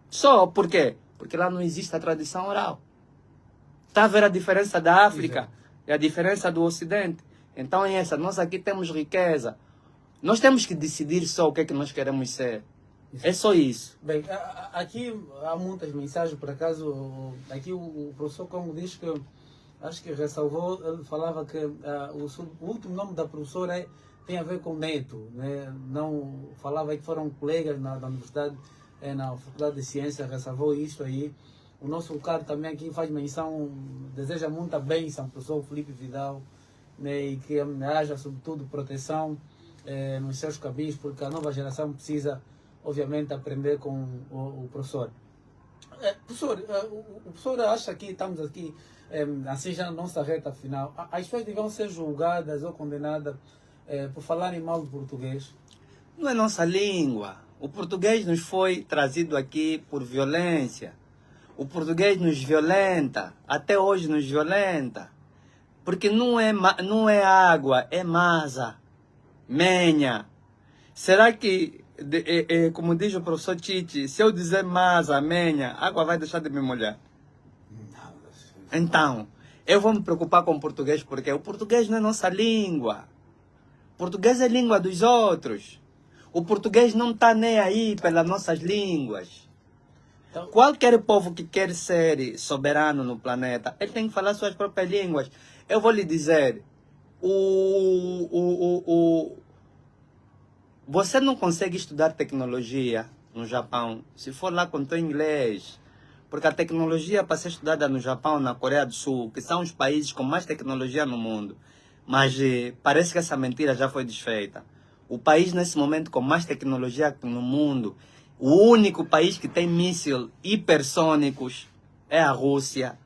Só por quê? Porque lá não existe a tradição oral. Está a ver a diferença da África e a diferença do Ocidente? Então é essa. Nós aqui temos riqueza. Nós temos que decidir só o que é que nós queremos ser. É só isso. Bem, aqui há muitas mensagens, por acaso, aqui o professor Congo diz que, acho que ressalvou, ele falava que o último nome da professora tem a ver com neto, né? Não falava que foram colegas na universidade, na Faculdade de Ciências, ressalvou isso aí. O nosso cara também aqui faz menção, deseja muita bênção ao professor Filipe Vidal, né? E que haja, sobretudo, proteção nos seus cabis, porque a nova geração precisa, obviamente, aprender com o professor. Professor, o professor acha que estamos aqui, assim já na nossa reta final, as pessoas deviam ser julgadas ou condenadas por falarem mal do português? Não é nossa língua. O português nos foi trazido aqui por violência. O português nos violenta. Até hoje nos violenta. Porque não é água, é masa. Menha. Será que, como diz o professor Tite, se eu dizer masa, menha, a água vai deixar de me molhar? Então, eu vou me preocupar com o português porque o português não é nossa língua. O português é língua dos outros. O português não está nem aí pelas nossas línguas. Então, qualquer povo que quer ser soberano no planeta, ele tem que falar suas próprias línguas. Eu vou lhe dizer, você não consegue estudar tecnologia no Japão se for lá com teu inglês. Porque a tecnologia para ser estudada no Japão, na Coreia do Sul, que são os países com mais tecnologia no mundo. Mas parece que essa mentira já foi desfeita. O país nesse momento com mais tecnologia no mundo, o único país que tem mísseis hipersônicos é a Rússia.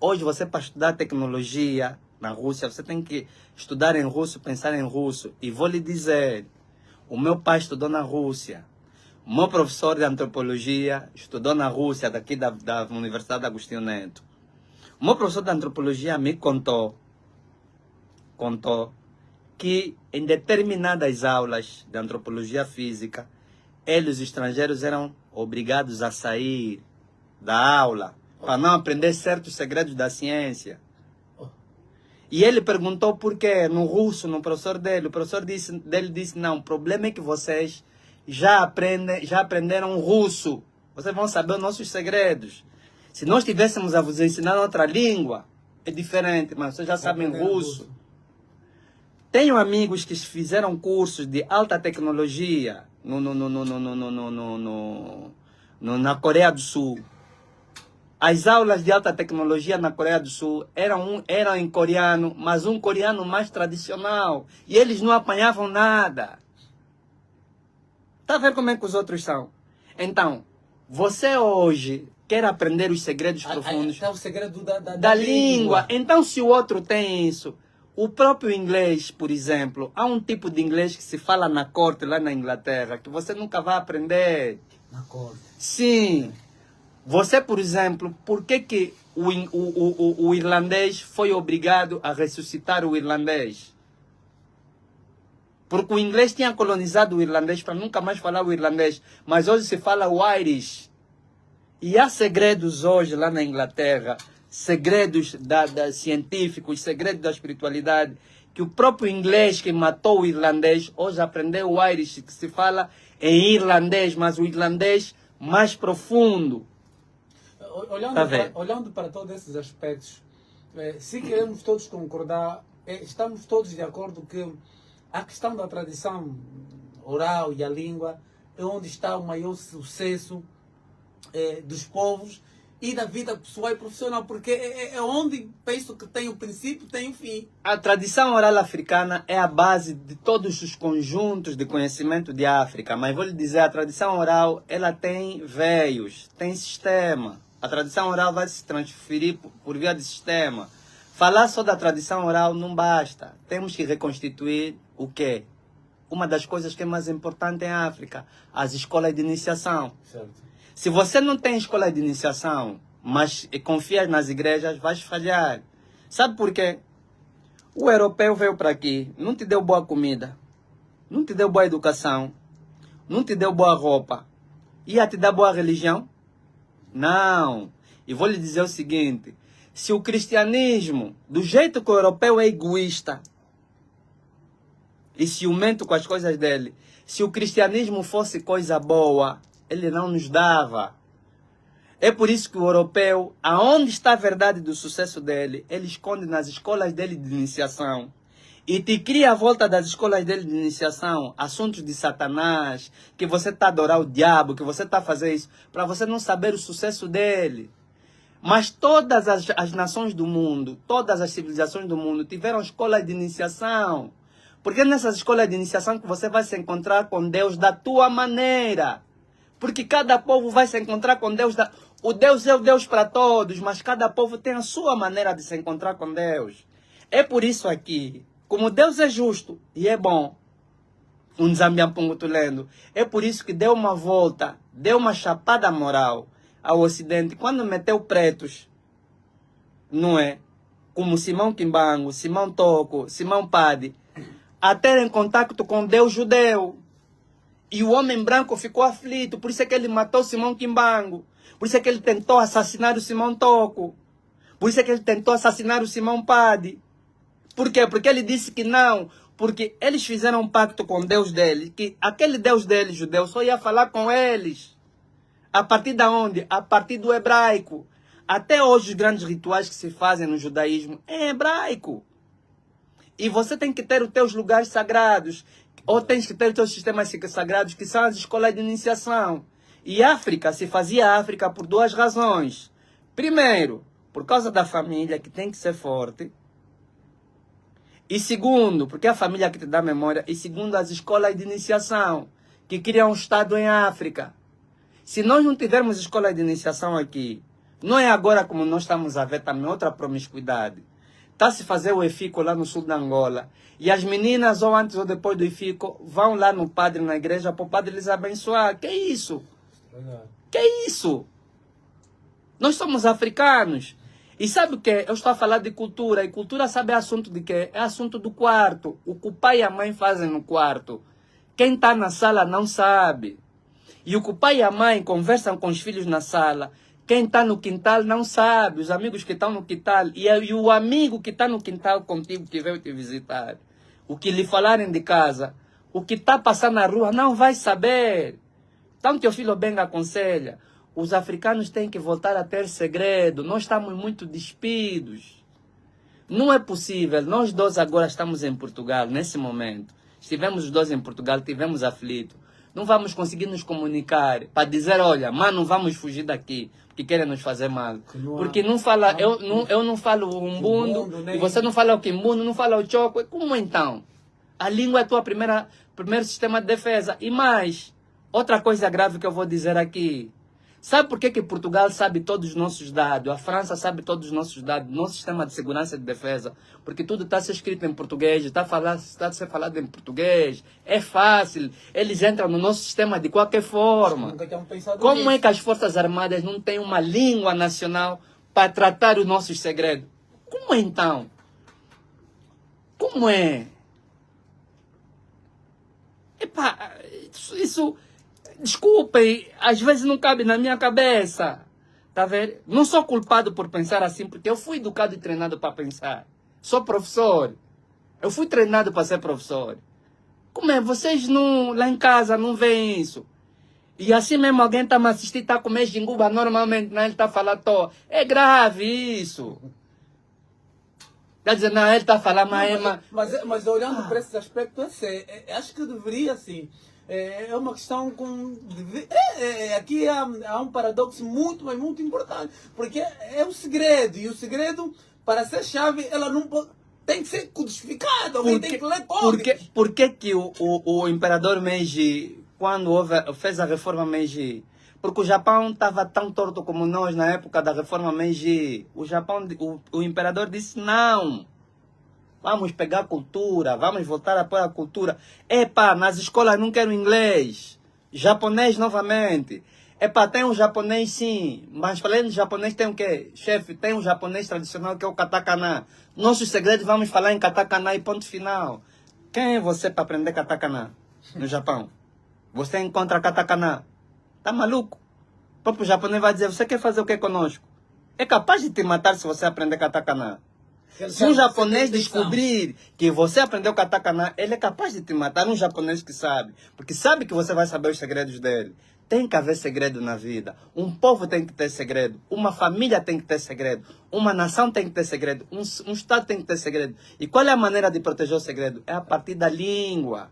Hoje você, para estudar tecnologia na Rússia, você tem que estudar em russo, pensar em russo. E vou lhe dizer, o meu pai estudou na Rússia. O meu professor de antropologia estudou na Rússia, daqui da Universidade Agostinho Neto. O meu professor de antropologia me contou que em determinadas aulas de antropologia física, eles, os estrangeiros, eram obrigados a sair da aula para não aprender certos segredos da ciência. E ele perguntou por quê, no russo, no professor dele. O professor dele disse, não, o problema é que vocês já aprenderam russo. Vocês vão saber os nossos segredos. Se nós tivéssemos a vos ensinar outra língua, é diferente, mas vocês já sabem russo. Tenho amigos que fizeram cursos de alta tecnologia na Coreia do Sul. As aulas de alta tecnologia na Coreia do Sul eram em coreano, mas um coreano mais tradicional. E eles não apanhavam nada. Está a ver como é que os outros são? Então, você hoje quer aprender os segredos profundos é o segredo da língua. Então, se o outro tem isso, o próprio inglês, por exemplo, há um tipo de inglês que se fala na corte lá na Inglaterra, que você nunca vai aprender. Na corte? Sim. Você, por exemplo, por que o irlandês foi obrigado a ressuscitar o irlandês? Porque o inglês tinha colonizado o irlandês para nunca mais falar o irlandês. Mas hoje se fala o Irish. E há segredos hoje lá na Inglaterra, segredos científicos, segredos da espiritualidade, que o próprio inglês que matou o irlandês, hoje aprendeu o Irish, que se fala em irlandês, mas o irlandês mais profundo. Olhando para todos esses aspectos, se queremos todos concordar estamos todos de acordo que a questão da tradição oral e a língua é onde está o maior sucesso dos povos e da vida pessoal e profissional, porque é onde penso que tem o princípio, tem o fim. A tradição oral africana é a base de todos os conjuntos de conhecimento de África, mas vou lhe dizer, a tradição oral, ela tem veios, tem sistema. A tradição oral vai se transferir por via de sistema. Falar só da tradição oral não basta. Temos que reconstituir o quê? Uma das coisas que é mais importante em África, as escolas de iniciação. Certo. Se você não tem escola de iniciação, mas confias nas igrejas, vais falhar. Sabe por quê? O europeu veio para aqui, não te deu boa comida, não te deu boa educação, não te deu boa roupa. Ia te dar boa religião? Não. E vou lhe dizer o seguinte, se o cristianismo, do jeito que o europeu é egoísta e ciumento com as coisas dele, se o cristianismo fosse coisa boa, ele não nos dava. É por isso que o europeu, aonde está a verdade do sucesso dele, ele esconde nas escolas dele de iniciação. E te cria à volta das escolas dele de iniciação assuntos de Satanás, que você está a adorar o diabo, que você está a fazer isso, para você não saber o sucesso dele. Mas todas as nações do mundo, todas as civilizações do mundo tiveram escolas de iniciação. Porque é nessas escolas de iniciação que você vai se encontrar com Deus da tua maneira. Porque cada povo vai se encontrar com Deus. O Deus é o Deus para todos, mas cada povo tem a sua maneira de se encontrar com Deus. É por isso aqui, como Deus é justo e é bom, um Zambiampungutulendo, é por isso que deu uma volta, deu uma chapada moral ao Ocidente, quando meteu pretos, não é? Como Simão Kimbangu, Simão Toko, Simão Padi, a terem contato com Deus judeu. E o homem branco ficou aflito, por isso é que ele matou Simão Kimbangu. Por isso é que ele tentou assassinar o Simão Toko. Por isso é que ele tentou assassinar o Simão Padi. Por quê? Porque ele disse que não. Porque eles fizeram um pacto com Deus deles, que aquele Deus deles, judeu, só ia falar com eles. A partir de onde? A partir do hebraico. Até hoje os grandes rituais que se fazem no judaísmo é hebraico. E você tem que ter os teus lugares sagrados. Ou tens que ter os teus sistemas sagrados, que são as escolas de iniciação. E África, se fazia África por duas razões. Primeiro, por causa da família, que tem que ser forte. E segundo, porque é a família que te dá memória. E segundo, as escolas de iniciação, que criam um Estado em África. Se nós não tivermos escola de iniciação aqui, não é agora como nós estamos a ver também outra promiscuidade. Está a se fazer o EFICO lá no sul da Angola. E as meninas, ou antes ou depois do EFICO, vão lá no padre, na igreja, para o padre lhes abençoar. Que é isso? Que é isso? Nós somos africanos. E sabe o que? Eu estou a falar de cultura. E cultura sabe assunto de quê? É assunto do quarto. O que o pai e a mãe fazem no quarto. Quem está na sala não sabe. E o que o pai e a mãe conversam com os filhos na sala. Quem está no quintal não sabe. Os amigos que estão no quintal. E o amigo que está no quintal contigo, que veio te visitar. O que lhe falarem de casa. O que está passando na rua não vai saber. Então teu filho bem aconselha. Os africanos têm que voltar a ter segredo. Nós estamos muito despidos. Não é possível. Nós dois agora estamos em Portugal, nesse momento. Estivemos os dois em Portugal, estivemos aflitos. Não vamos conseguir nos comunicar para dizer, olha, mano, vamos fugir daqui, porque querem nos fazer mal. Porque não fala, eu não falo o umbundo, e você não fala o quimbundo, não fala o choco. Como então? A língua é tua primeiro sistema de defesa. E mais, outra coisa grave que eu vou dizer aqui. Sabe por que Portugal sabe todos os nossos dados? A França sabe todos os nossos dados, nosso sistema de segurança e de defesa. Porque tudo está a ser escrito em português, está a ser falado em português. É fácil. Eles entram no nosso sistema de qualquer forma. Como é que as Forças Armadas não têm uma língua nacional para tratar os nossos segredos? Como é então? Como é? Epá, isso... Desculpem, às vezes não cabe na minha cabeça. Tá vendo? Não sou culpado por pensar assim, porque eu fui educado e treinado para pensar. Sou professor. Eu fui treinado para ser professor. Como é? Vocês não, lá em casa não veem isso. E assim mesmo alguém está me assistindo, está com mês de enguba normalmente, né? Ele está falando, é grave isso. Quer dizer, não, ele está a falar, Mas olhando para esse aspecto, acho que deveria, sim. É uma questão com. Aqui há um paradoxo muito, mas muito importante. Porque é o segredo. E o segredo, para ser chave, ela não pode. Tem que ser codificado. Alguém tem que ler código. Por que o imperador Meiji, quando fez a reforma Meiji, porque o Japão estava tão torto como nós na época da reforma Meiji, o imperador disse não. Vamos pegar a cultura, vamos voltar a pôr a cultura. Epa, nas escolas não quero inglês. Japonês novamente. Epa, tem um japonês sim, mas falando de japonês tem o quê? Chefe, tem um japonês tradicional que é o katakana. Nossos segredos vamos falar em katakana e ponto final. Quem é você para aprender katakana no Japão? Você encontra katakana. Tá maluco? O próprio japonês vai dizer, você quer fazer o que conosco? É capaz de te matar se você aprender katakana. Se um japonês descobrir que você aprendeu katakana, ele é capaz de te matar, um japonês que sabe. Porque sabe que você vai saber os segredos dele. Tem que haver segredo na vida. Um povo tem que ter segredo. Uma família tem que ter segredo. Uma nação tem que ter segredo. Um estado tem que ter segredo. E qual é a maneira de proteger o segredo? É a partir da língua.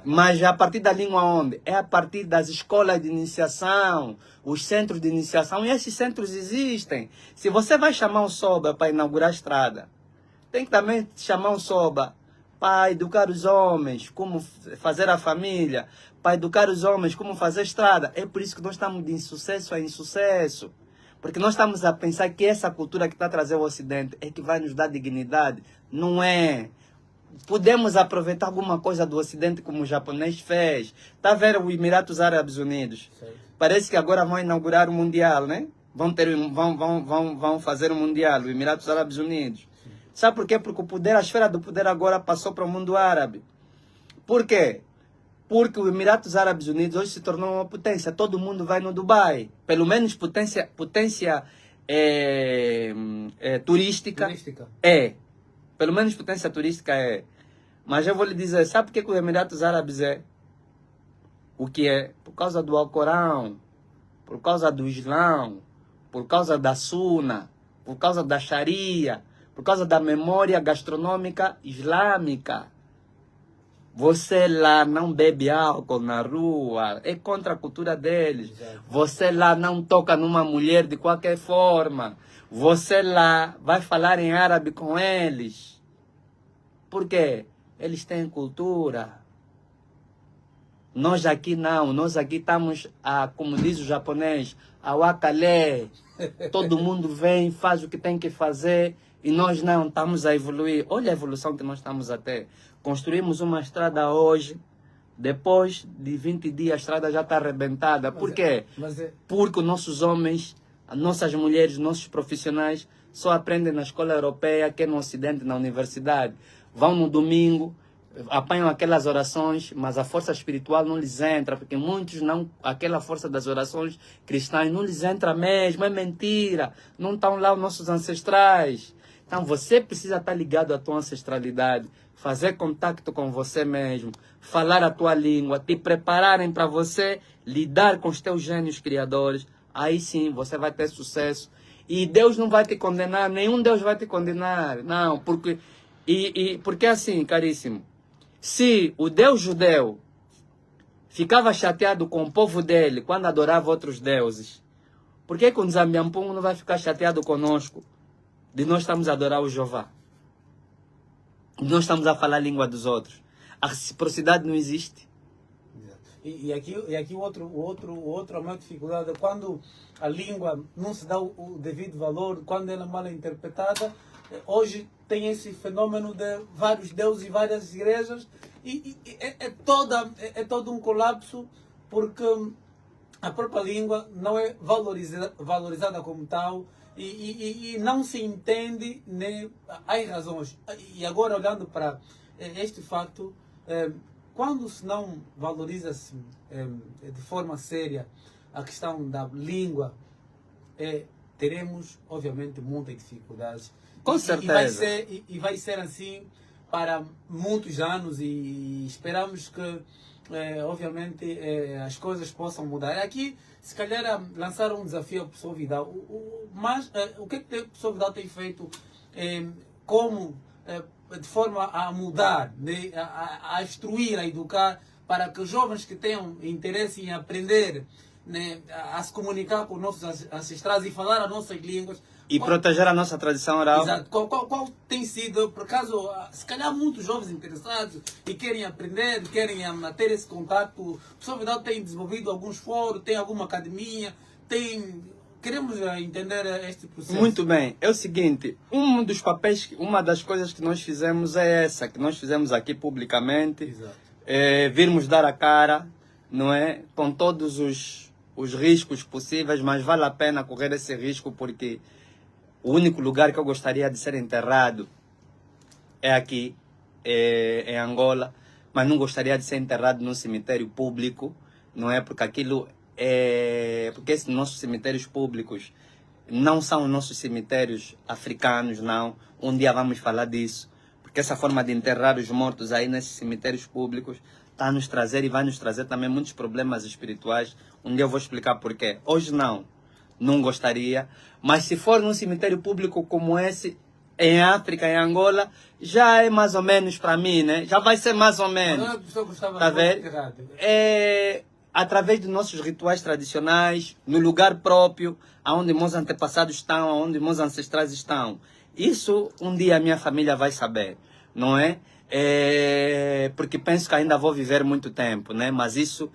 Mas é a partir da língua onde? É a partir das escolas de iniciação, os centros de iniciação. E esses centros existem. Se você vai chamar um sobra para inaugurar a estrada, tem que também chamar um soba para educar os homens, como fazer a família, para educar os homens, como fazer a estrada. É por isso que nós estamos de insucesso a insucesso. Porque nós estamos a pensar que essa cultura que está a trazer o Ocidente é que vai nos dar dignidade. Não é. Podemos aproveitar alguma coisa do Ocidente como o japonês fez. Está a ver os Emirados Árabes Unidos? Certo. Parece que agora vão inaugurar o Mundial, né? Vão fazer o Mundial, os Emirados Árabes Unidos. Sabe por quê? Porque a esfera do poder agora passou para o mundo árabe. Por quê? Porque os Emirados Árabes Unidos hoje se tornou uma potência. Todo mundo vai no Dubai. Pelo menos potência turística. É. Pelo menos potência turística é. Mas eu vou lhe dizer, sabe por que os Emirados Árabes é o que é? Por causa do Alcorão, por causa do Islão, por causa da Sunna, por causa da Sharia, por causa da memória gastronômica islâmica. Você lá não bebe álcool na rua, é contra a cultura deles. Você lá não toca numa mulher de qualquer forma. Você lá vai falar em árabe com eles. Por quê? Eles têm cultura. Nós aqui não, nós aqui estamos, como diz o japonês, a wakale. Todo mundo vem, faz o que tem que fazer. E nós não estamos a evoluir. Olha a evolução que nós estamos a ter. Construímos uma estrada hoje. Depois de 20 dias a estrada já está arrebentada. Por quê? Porque os nossos homens, as nossas mulheres, os nossos profissionais só aprendem na escola europeia, que é no Ocidente, na universidade. Vão no domingo, apanham aquelas orações, mas a força espiritual não lhes entra, porque muitos não, aquela força das orações cristãs não lhes entra mesmo, é mentira. Não estão lá os nossos ancestrais. Então você precisa estar ligado à tua ancestralidade, fazer contato com você mesmo, falar a tua língua, te prepararem para você lidar com os teus gênios criadores. Aí sim você vai ter sucesso. E Deus não vai te condenar, nenhum Deus vai te condenar. Não, porque assim, caríssimo, se o Deus judeu ficava chateado com o povo dele quando adorava outros deuses, por que o Nzambiampung não vai ficar chateado conosco? De nós estamos a adorar o Jeová. Nós estamos a falar a língua dos outros. A reciprocidade não existe. E aqui outra maior dificuldade é quando a língua não se dá o devido valor, quando ela é mal interpretada. Hoje tem esse fenômeno de vários deuses e várias igrejas e é todo um colapso porque a própria língua não é valorizada como tal. E não se entende, né, as razões. E agora, olhando para este facto, quando se não valoriza-se de forma séria a questão da língua, teremos, obviamente, muitas dificuldades. Com certeza. E vai ser assim para muitos anos e esperamos que, obviamente, as coisas possam mudar. Aqui, se calhar, lançar um desafio ao professor Vidal. Mas o que o professor Vidal tem feito como de forma a mudar, né? A instruir, a educar, para que os jovens que tenham interesse em aprender, né, a se comunicar com nossos ancestrais e falar as nossas línguas. E proteger a nossa tradição oral. Exato. Qual tem sido, por acaso, se calhar muitos jovens interessados e querem aprender, querem ter esse contato. O professor Vidal tem desenvolvido alguns fóruns, tem alguma academia, queremos entender este processo. Muito bem. É o seguinte, um dos papéis, uma das coisas que nós fizemos é essa, que nós fizemos aqui publicamente. Exato. Virmos dar a cara, não é? Com todos os riscos possíveis, mas vale a pena correr esse risco porque o único lugar que eu gostaria de ser enterrado é aqui, em Angola, mas não gostaria de ser enterrado num cemitério público, não é? Porque porque esses nossos cemitérios públicos não são os nossos cemitérios africanos, não. Um dia vamos falar disso, porque essa forma de enterrar os mortos aí nesses cemitérios públicos está a nos trazer e vai nos trazer também muitos problemas espirituais. Um dia eu vou explicar porquê. Hoje não gostaria, mas se for num cemitério público como esse, em África, em Angola, já é mais ou menos para mim, né? Já vai ser mais ou menos. Tá vendo? Através dos nossos rituais tradicionais, no lugar próprio, onde meus antepassados estão, onde meus ancestrais estão. Isso um dia a minha família vai saber, não é? Porque penso que ainda vou viver muito tempo, né? Mas isso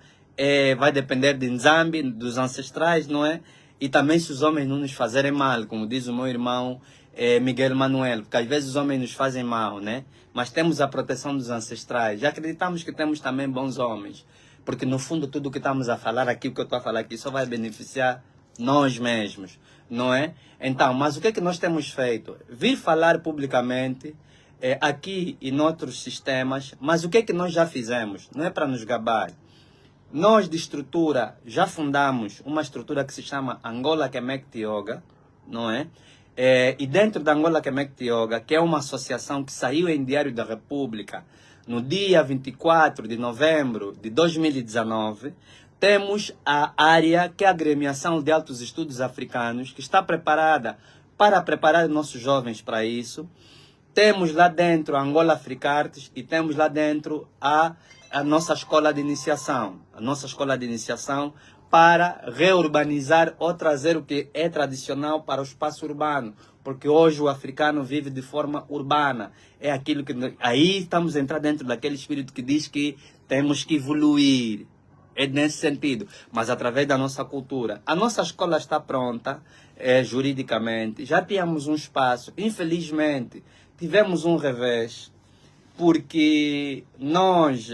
vai depender de Nzambi, dos ancestrais, não é? E também se os homens não nos fazerem mal, como diz o meu irmão Miguel Manuel, porque às vezes os homens nos fazem mal, né? Mas temos a proteção dos ancestrais. Já acreditamos que temos também bons homens, porque no fundo tudo o que estamos a falar aqui, o que eu estou a falar aqui, só vai beneficiar nós mesmos, não é? Então, mas o que é que nós temos feito? Vir falar publicamente, aqui e noutros sistemas, mas o que é que nós já fizemos? Não é para nos gabar. Nós de estrutura já fundamos uma estrutura que se chama Angola Kemek Yoga, não é? E dentro da Angola Kemek Yoga, que é uma associação que saiu em Diário da República no dia 24 de novembro de 2019, temos a área que é a Agremiação de Altos Estudos Africanos, que está preparada para preparar nossos jovens para isso. Temos lá dentro a Angola Africartes e temos lá dentro a nossa escola de iniciação. A nossa escola de iniciação para reurbanizar ou trazer o que é tradicional para o espaço urbano. Porque hoje o africano vive de forma urbana. É aquilo que... Aí estamos a entrar dentro daquele espírito que diz que temos que evoluir. É nesse sentido. Mas através da nossa cultura. A nossa escola está pronta, juridicamente. Já tínhamos um espaço. Infelizmente, tivemos um revés. Porque nós,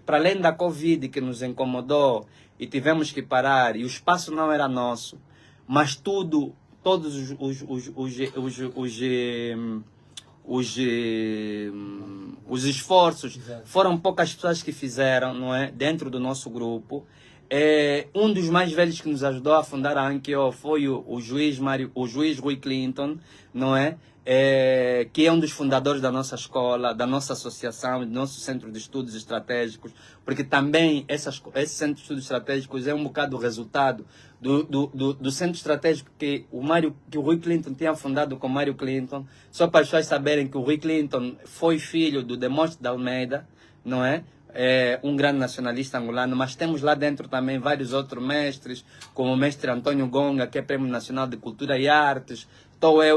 para além da Covid que nos incomodou e tivemos que parar, e o espaço não era nosso, mas todos os esforços, foram poucas pessoas que fizeram, não é? Dentro do nosso grupo. Um dos mais velhos que nos ajudou a fundar a Anquio foi o juiz Rui Clinton, não é? Que é um dos fundadores da nossa escola, da nossa associação, do nosso centro de estudos estratégicos, porque também esse centro de estudos estratégicos é um bocado o resultado do centro estratégico que o Rui Clinton tinha fundado com o Mário Clinton. Só para as pessoas saberem que o Rui Clinton foi filho do Demóstenes de Almeida, não é? Um grande nacionalista angolano, mas temos lá dentro também vários outros mestres, como o mestre Antônio Gonga, que é Prêmio Nacional de Cultura e Artes.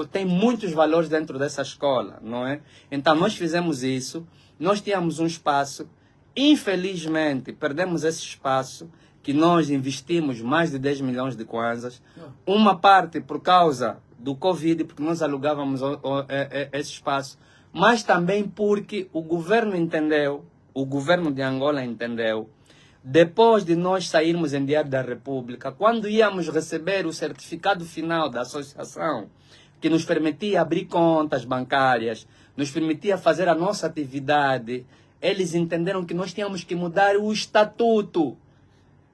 Tem muitos valores dentro dessa escola, não é? Então nós fizemos isso, nós tínhamos um espaço, infelizmente perdemos esse espaço, que nós investimos mais de 10 milhões de kwanzas, uma parte por causa do Covid, porque nós alugávamos esse espaço, mas também porque o governo entendeu, o governo de Angola entendeu, depois de nós sairmos em Diário da República, quando íamos receber o certificado final da associação, que nos permitia abrir contas bancárias, nos permitia fazer a nossa atividade, eles entenderam que nós tínhamos que mudar o estatuto.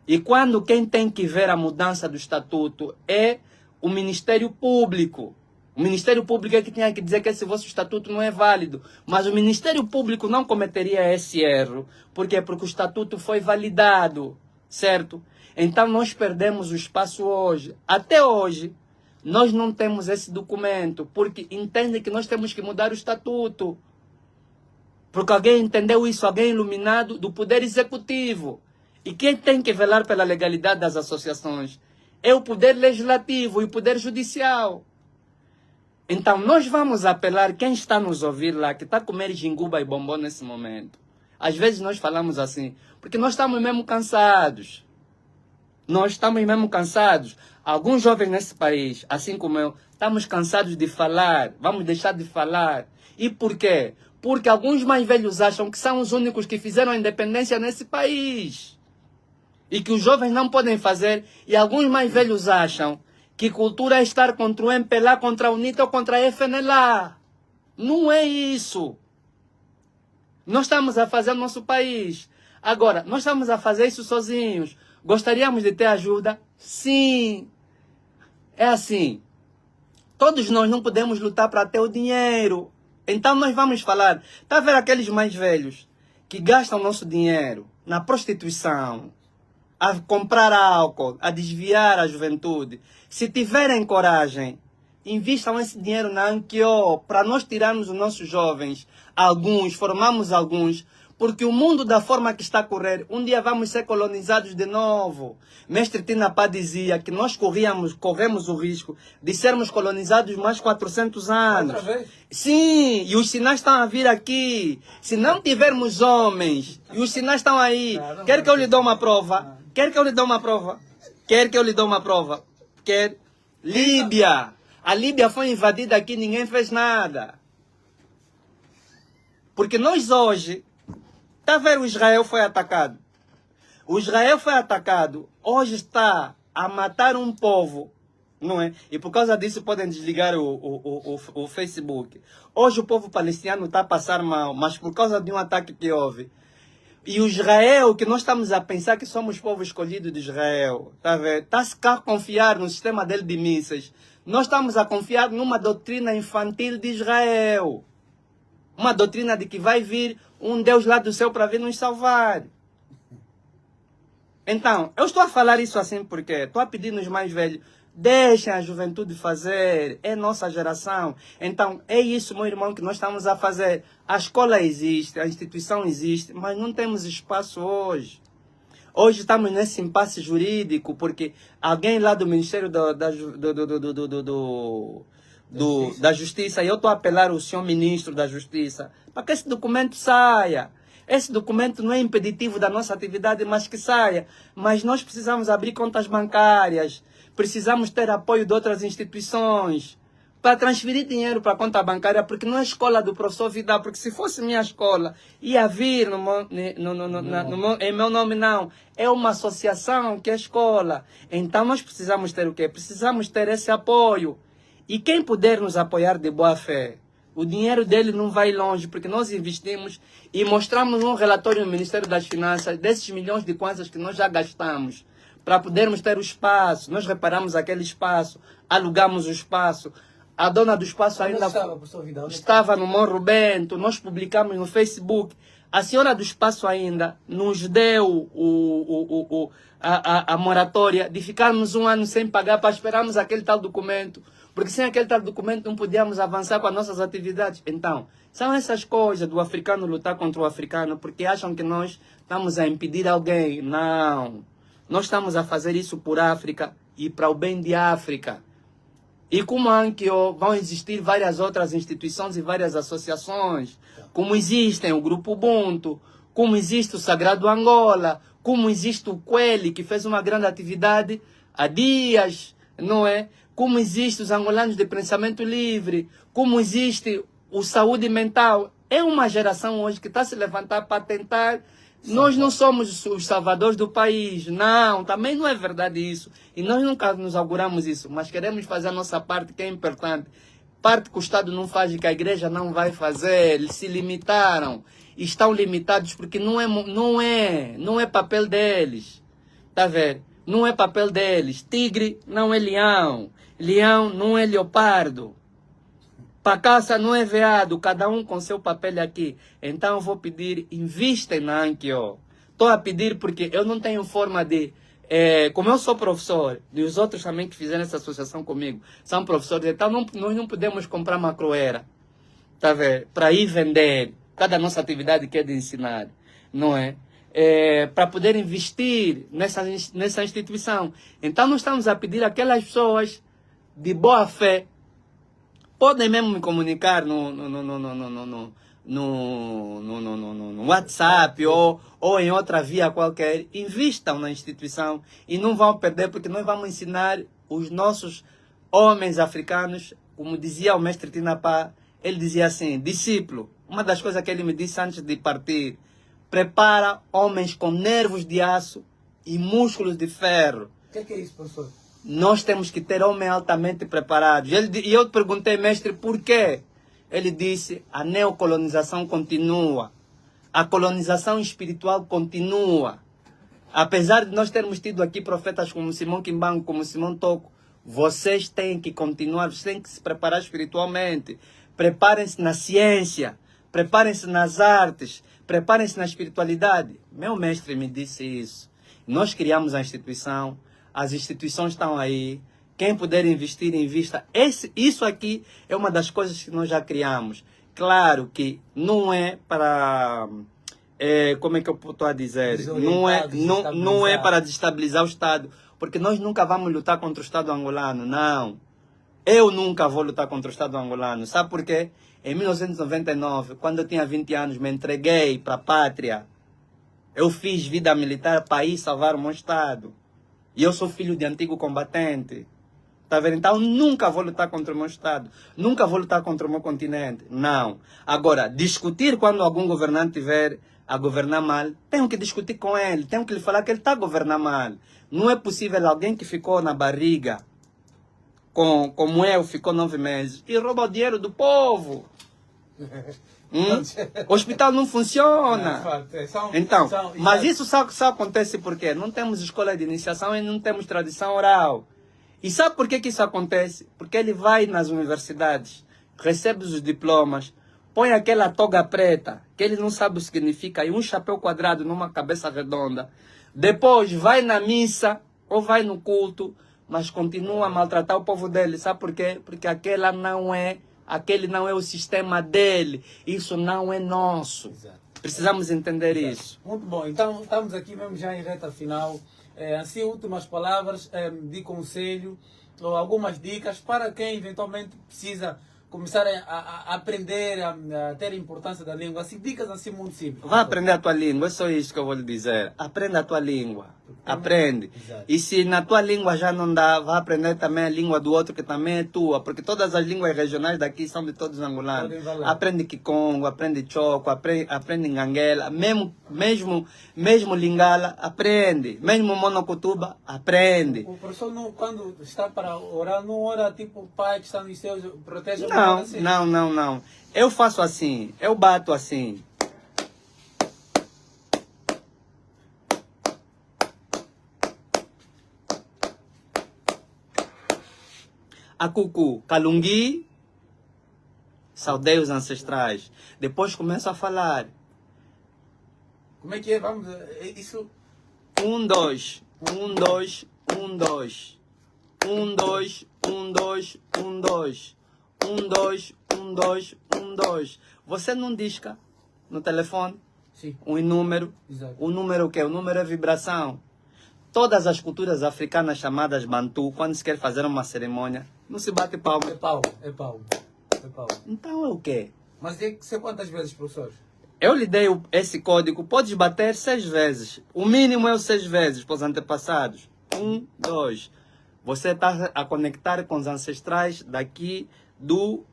E quando quem tem que ver a mudança do estatuto é o Ministério Público. O Ministério Público é que tinha que dizer que esse vosso estatuto não é válido. Mas o Ministério Público não cometeria esse erro. Por quê? Porque o estatuto foi validado, certo? Então nós perdemos o espaço hoje. Até hoje, nós não temos esse documento, porque entendem que nós temos que mudar o estatuto. Porque alguém entendeu isso, alguém iluminado do poder executivo. E quem tem que velar pela legalidade das associações é o poder legislativo e o poder judicial. Então, nós vamos apelar, quem está nos ouvir lá, que está a comer jinguba e bombom nesse momento. Às vezes nós falamos assim, porque nós estamos mesmo cansados. Nós estamos mesmo cansados. Alguns jovens nesse país, assim como eu, estamos cansados de falar. Vamos deixar de falar. E por quê? Porque alguns mais velhos acham que são os únicos que fizeram a independência nesse país. E que os jovens não podem fazer. E alguns mais velhos acham que cultura é estar contra o MPLA, contra a UNITA ou contra a FNLA. Não é isso. Nós estamos a fazer o nosso país. Agora, nós estamos a fazer isso sozinhos. Gostaríamos de ter ajuda? Sim. É assim. Todos nós não podemos lutar para ter o dinheiro. Então nós vamos falar. Está a ver aqueles mais velhos que gastam nosso dinheiro na prostituição, a comprar álcool, a desviar a juventude? Se tiverem coragem, invistam esse dinheiro na Anquio para nós tirarmos os nossos jovens, alguns, formamos alguns, porque o mundo da forma que está a correr, um dia vamos ser colonizados de novo. Mestre Tina Pá dizia que nós corremos o risco de sermos colonizados mais 400 anos. Outra vez? Sim, e os sinais estão a vir aqui. Se não tivermos homens, e os sinais estão aí. Quer que eu lhe dê uma prova? Quer que eu lhe dê uma prova? Quer que eu lhe dê uma prova? Quer? Líbia. A Líbia foi invadida aqui, ninguém fez nada. Porque nós hoje... Está a ver, o Israel foi atacado. O Israel foi atacado. Hoje está a matar um povo, não é? E por causa disso podem desligar o Facebook. Hoje o povo palestiniano está a passar mal, mas por causa de um ataque que houve. E o Israel, que nós estamos a pensar que somos povo escolhido de Israel, está a ver? Está-se a confiar no sistema dele de mísseis. Nós estamos a confiar numa doutrina infantil de Israel. Uma doutrina de que vai vir um Deus lá do céu para vir nos salvar. Então, eu estou a falar isso assim porque estou a pedir nos mais velhos, deixem a juventude fazer, é nossa geração. Então, é isso, meu irmão, que nós estamos a fazer. A escola existe, a instituição existe, mas não temos espaço hoje. Hoje estamos nesse impasse jurídico porque alguém lá do Ministério da Justiça, e eu estou a apelar ao senhor Ministro da Justiça, para que esse documento saia. Esse documento não é impeditivo da nossa atividade, mas que saia. Mas nós precisamos abrir contas bancárias, precisamos ter apoio de outras instituições, para transferir dinheiro para a conta bancária, porque não é a escola do professor Vidal, porque se fosse minha escola, ia vir em meu nome, não. É uma associação que é escola. Então nós precisamos ter o quê? Precisamos ter esse apoio. E quem puder nos apoiar de boa fé, o dinheiro dele não vai longe, porque nós investimos e mostramos um relatório no Ministério das Finanças desses milhões de kwanzas que nós já gastamos, para podermos ter o espaço. Nós reparamos aquele espaço, alugamos o espaço. A dona do espaço ainda estava no Morro Bento, nós publicamos no Facebook. A senhora do espaço ainda nos deu a moratória de ficarmos um ano sem pagar para esperarmos aquele tal documento. Porque sem aquele tal documento não podíamos avançar com as nossas atividades. Então, são essas coisas do africano lutar contra o africano, porque acham que nós estamos a impedir alguém. Não. Nós estamos a fazer isso por África e para o bem de África. E como a Anquio, vão existir várias outras instituições e várias associações. Como existem o Grupo Ubuntu, como existe o Sagrado Angola, como existe o Coeli, que fez uma grande atividade há dias, não é? Como existe os angolanos de pensamento livre, como existe o saúde mental. É uma geração hoje que está a se levantar para tentar. Nós não somos os salvadores do país, não, também não é verdade isso. E nós nunca nos auguramos isso, mas queremos fazer a nossa parte, que é importante. Parte que o Estado não faz e que a igreja não vai fazer, eles se limitaram. Estão limitados porque não é papel deles. Está vendo? Não é papel deles. Tigre não é leão. Leão não é leopardo. Pacaça não é veado. Cada um com seu papel aqui. Então eu vou pedir, investem na Anquio. Estou a pedir porque eu não tenho forma de... como eu sou professor, e os outros também que fizeram essa associação comigo são professores, então nós não podemos comprar macroeira, tá vendo? Para ir vender. cada nossa atividade que é de ensinar, não é? Para poder investir nessa instituição. Então, nós estamos a pedir àquelas pessoas de boa fé, podem mesmo me comunicar no WhatsApp ou em outra via qualquer, invistam na instituição e não vão perder, porque nós vamos ensinar os nossos homens africanos, como dizia o mestre Tinapá, ele dizia assim, discípulo, uma das coisas que ele me disse antes de partir, prepara homens com nervos de aço e músculos de ferro. O que é isso, professor? Nós temos que ter homens altamente preparados. E eu perguntei, mestre, por quê? Ele disse, a neocolonização continua. A colonização espiritual continua. Apesar de nós termos tido aqui profetas como Simão Kimbangu, como Simão Toko, vocês têm que continuar, vocês têm que se preparar espiritualmente. Preparem-se na ciência, preparem-se nas artes, preparem-se na espiritualidade. Meu mestre me disse isso. Nós criamos a instituição, as instituições estão aí. Quem puder investir, invista. Isso aqui é uma das coisas que nós já criamos. Claro que não é para... como é que eu estou a dizer? Não é para desestabilizar o Estado. Porque nós nunca vamos lutar contra o Estado angolano, não. Eu nunca vou lutar contra o Estado angolano. Sabe por quê? Em 1999, quando eu tinha 20 anos, me entreguei para a pátria. Eu fiz vida militar para ir salvar o meu Estado. E eu sou filho de antigo combatente. Tá vendo? Então, nunca vou lutar contra o meu Estado. Nunca vou lutar contra o meu continente. Não. Agora, discutir quando algum governante tiver a governar mal, tenho que discutir com ele. Tenho que lhe falar que ele está a governar mal. Não é possível alguém que ficou na barriga, como eu, ficou 9 meses, e rouba o dinheiro do povo. O hospital não funciona. Então, mas isso só acontece porque não temos escola de iniciação e não temos tradição oral. E sabe por que isso acontece? Porque ele vai nas universidades, recebe os diplomas, põe aquela toga preta, que ele não sabe o que significa, e um chapéu quadrado numa cabeça redonda. Depois vai na missa ou vai no culto, mas continua a maltratar o povo dele. Sabe por quê? Porque aquele não é o sistema dele. Isso não é nosso. Exato. Precisamos entender isso. Muito bom. Então, estamos aqui mesmo já em reta final. Assim, últimas palavras de conselho ou algumas dicas para quem eventualmente precisa começar a aprender, a ter a importância da língua. Assim, dicas assim muito simples. Vá aprender a tua língua, é só isso que eu vou lhe dizer. Aprenda a tua língua. Aprende. Exato. E se na tua língua já não dá, vá aprender também a língua do outro que também é tua. Porque todas as línguas regionais daqui são de todos os angolanos. Aprende Kikongo, aprende Choco, aprende Nganguela, mesmo Lingala, aprende. Mesmo Monocutuba, aprende. O professor, quando está para orar, não ora tipo o pai que está nos seus, protege não, assim. Não. Eu faço assim, eu bato assim. A cucu, calungui, saudei os ancestrais. Depois começo a falar. Como é que é? Vamos, isso... 1, 2, 1, 2, 1, 2. 1, 2, 1, 2, 1, 2. 1, 2, 1, 2, 1, 2. Você não disca no telefone? Sim. Um número. Exato. O número o quê? O número é vibração. Todas as culturas africanas chamadas Bantu, quando se quer fazer uma cerimônia, não se bate palma. É palma. Então é o quê? Mas tem que ser quantas vezes, professor? Eu lhe dei esse código, podes bater 6 vezes. O mínimo é o 6 vezes para os antepassados. 1, 2. Você está a conectar com os ancestrais daqui do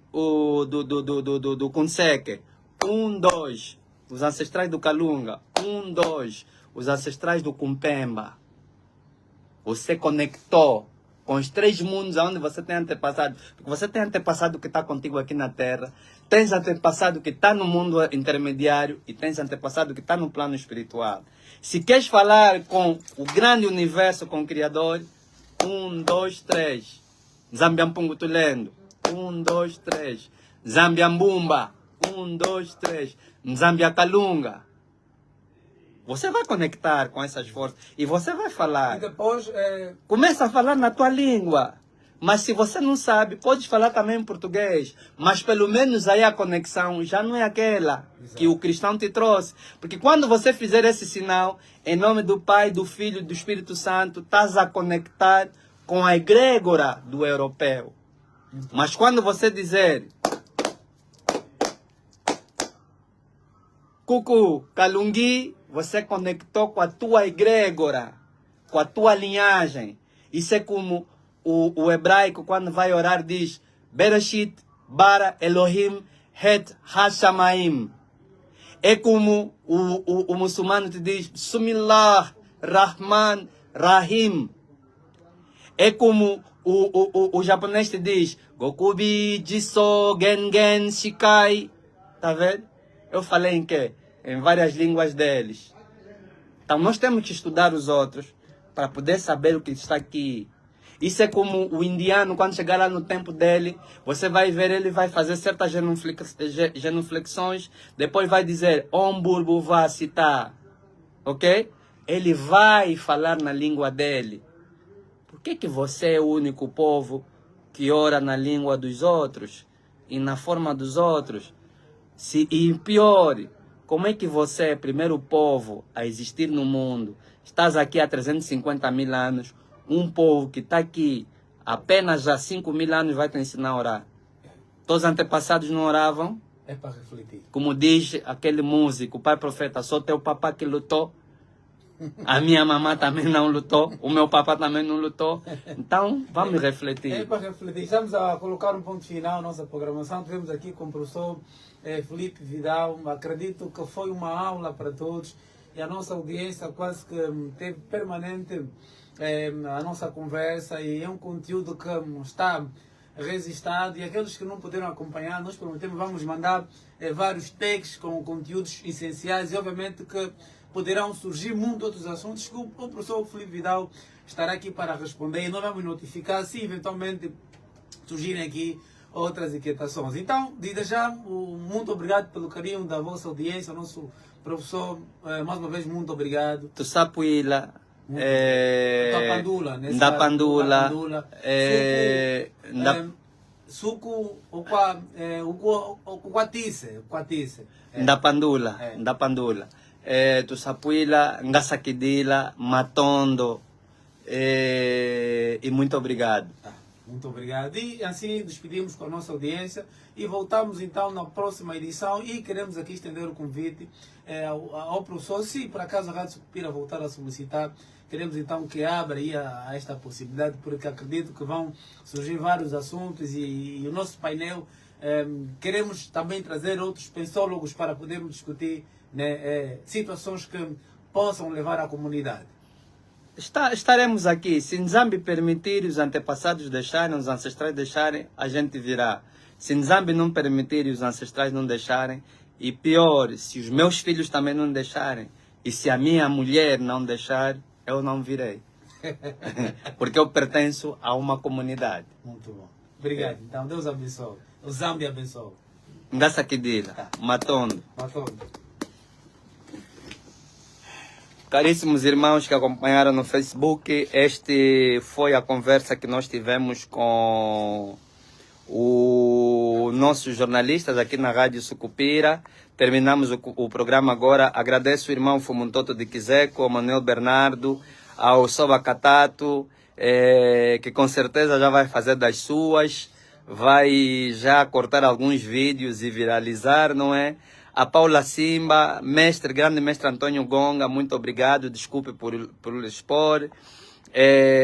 Kunseke. 1, 2. Os ancestrais do Kalunga. 1, 2. Os ancestrais do Kumpemba. Você conectou com os 3 mundos onde você tem antepassado. Porque você tem antepassado que está contigo aqui na Terra. Tens antepassado que está no mundo intermediário. E tens antepassado que está no plano espiritual. Se queres falar com o grande universo, com o Criador, 1, 2, 3. Zambiampungu Tulendo. 1, 2, 3. Zambiambumba. 1, 2, 3. Zambiakalunga. Você vai conectar com essas forças e você vai falar. E depois... Começa a falar na tua língua. Mas se você não sabe, pode falar também em português. Mas pelo menos aí a conexão já não é aquela que o cristão te trouxe. Porque quando você fizer esse sinal, em nome do Pai, do Filho e do Espírito Santo, estás a conectar com a egrégora do europeu. Mas quando você dizer Cucu, Kalungi, você conectou com a tua egrégora, com a tua linhagem. Isso é como o hebraico, quando vai orar, diz Bereshit bara Elohim het hashamayim. É como o muçulmano te diz Bismillah Rahman Rahim. É como o japonês te diz Gokubi Jiso Gengen Shikai. Tá vendo? Eu falei em quê? Em várias línguas deles. Então nós temos que estudar os outros para poder saber o que está aqui. Isso é como o indiano, quando chegar lá no tempo dele, você vai ver, ele vai fazer certas genuflexões, depois vai dizer Om Burbu Vasita. Ok? Ele vai falar na língua dele. Por que você é o único povo que ora na língua dos outros e na forma dos outros? E pior, como é que você é o primeiro povo a existir no mundo? Estás aqui há 350 mil anos, um povo que está aqui apenas há 5 mil anos vai te ensinar a orar. Todos os antepassados não oravam? É para refletir. Como diz aquele músico, o pai profeta, só teu papá que lutou. A minha mamã também não lutou, o meu papá também não lutou. Então, vamos refletir. É para refletir. Estamos a colocar um ponto final à nossa programação. Tivemos aqui com o professor Felipe Vidal. Acredito que foi uma aula para todos. E a nossa audiência quase que teve permanente a nossa conversa. E é um conteúdo que está registrado. E aqueles que não puderam acompanhar, nós prometemos, vamos mandar vários textos com conteúdos essenciais. E obviamente que poderão surgir muitos outros assuntos que o professor Felipe Vidal estará aqui para responder e nós vamos notificar se eventualmente surgirem aqui outras inquietações. Então, desde já, muito obrigado pelo carinho da vossa audiência, nosso professor, mais uma vez, muito obrigado. Tusapuila, Da Pandula, Suco, o Quatice. Da Pandula. Tusapuila, Ngasakidila, Matondo, e muito obrigado. Muito obrigado. E assim despedimos com a nossa audiência e voltamos então na próxima edição e queremos aqui estender o convite ao professor, se por acaso a Rádio Sucupira voltar a solicitar, queremos então que abra aí a esta possibilidade, porque acredito que vão surgir vários assuntos e o nosso painel queremos também trazer outros pensólogos para podermos discutir situações que possam levar à comunidade. Estaremos aqui. Se Nzambi permitir, os antepassados deixarem, os ancestrais deixarem, a gente virá. Se Nzambi não permitir e os ancestrais não deixarem, e pior, se os meus filhos também não deixarem, e se a minha mulher não deixar, eu não virei. Porque eu pertenço a uma comunidade. Muito bom. Obrigado. Então, Deus abençoe. O Zambi abençoe. Ngasakidila, Matondo. Matondo. Caríssimos irmãos que acompanharam no Facebook, este foi a conversa que nós tivemos com os nossos jornalistas aqui na Rádio Sucupira. Terminamos o programa agora. Agradeço o irmão Fumuntoto de Quiseco, ao Manuel Bernardo, ao Soba Catato, que com certeza já vai fazer das suas, vai já cortar alguns vídeos e viralizar, não é? A Paula Simba, grande mestre Antônio Gonga, muito obrigado, desculpe por expor.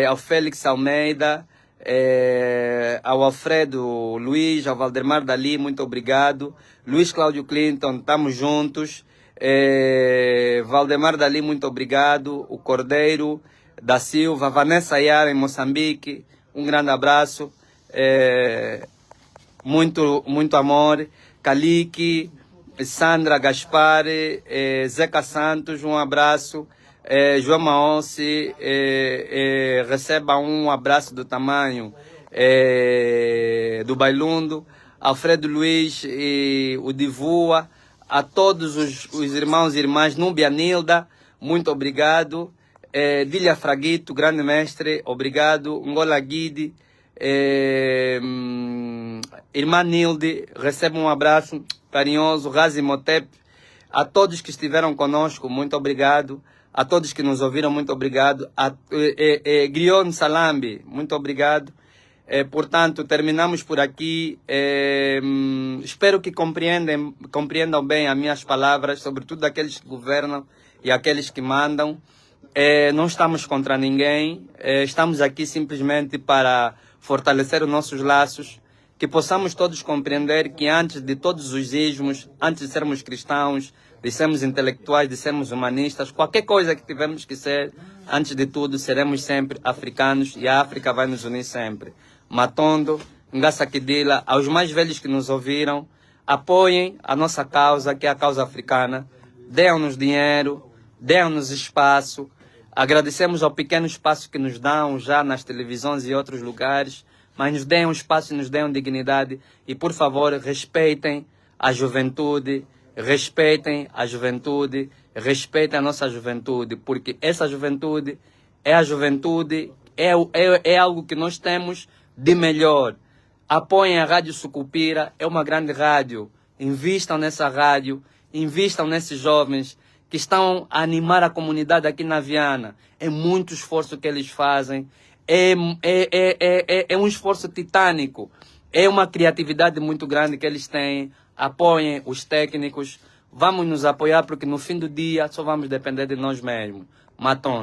Ao Félix Almeida, ao Alfredo Luiz, ao Valdemar Dali, muito obrigado. Luiz Cláudio Clinton, estamos juntos. Valdemar Dali, muito obrigado. O Cordeiro da Silva, Vanessa Yara em Moçambique, um grande abraço. Muito amor. Calique, Sandra Gaspar, Zeca Santos, um abraço. João Maonce, receba um abraço do tamanho do Bailundo. Alfredo Luiz, o Divua, a todos os irmãos e irmãs, Núbia Nilda, muito obrigado. Dília Fraguito, grande mestre, obrigado. Ngola Guide, Irmã Nilde, receba um abraço carinhoso. Razi Motep, a todos que estiveram conosco, muito obrigado. A todos que nos ouviram, muito obrigado. Grion Salambi, muito obrigado. Portanto, terminamos por aqui. Espero que compreendam bem as minhas palavras, sobretudo aqueles que governam e aqueles que mandam. Não estamos contra ninguém. Estamos aqui simplesmente para fortalecer os nossos laços, que possamos todos compreender que antes de todos os ismos, antes de sermos cristãos, de sermos intelectuais, de sermos humanistas, qualquer coisa que tivermos que ser, antes de tudo, seremos sempre africanos e a África vai nos unir sempre. Matondo, Ngasakidila, aos mais velhos que nos ouviram, apoiem a nossa causa, que é a causa africana, deem-nos dinheiro, deem-nos espaço, agradecemos ao pequeno espaço que nos dão já nas televisões e outros lugares, mas nos deem um espaço e nos deem dignidade e, por favor, respeitem a juventude, respeitem a juventude, respeitem a nossa juventude, porque essa juventude é a juventude, é algo que nós temos de melhor. Apoiem a Rádio Sucupira, é uma grande rádio. Invistam nessa rádio, invistam nesses jovens que estão a animar a comunidade aqui na Viana. É muito esforço que eles fazem, é um esforço titânico, é uma criatividade muito grande que eles têm. Apoiem os técnicos, vamos nos apoiar porque no fim do dia só vamos depender de nós mesmos. Maton.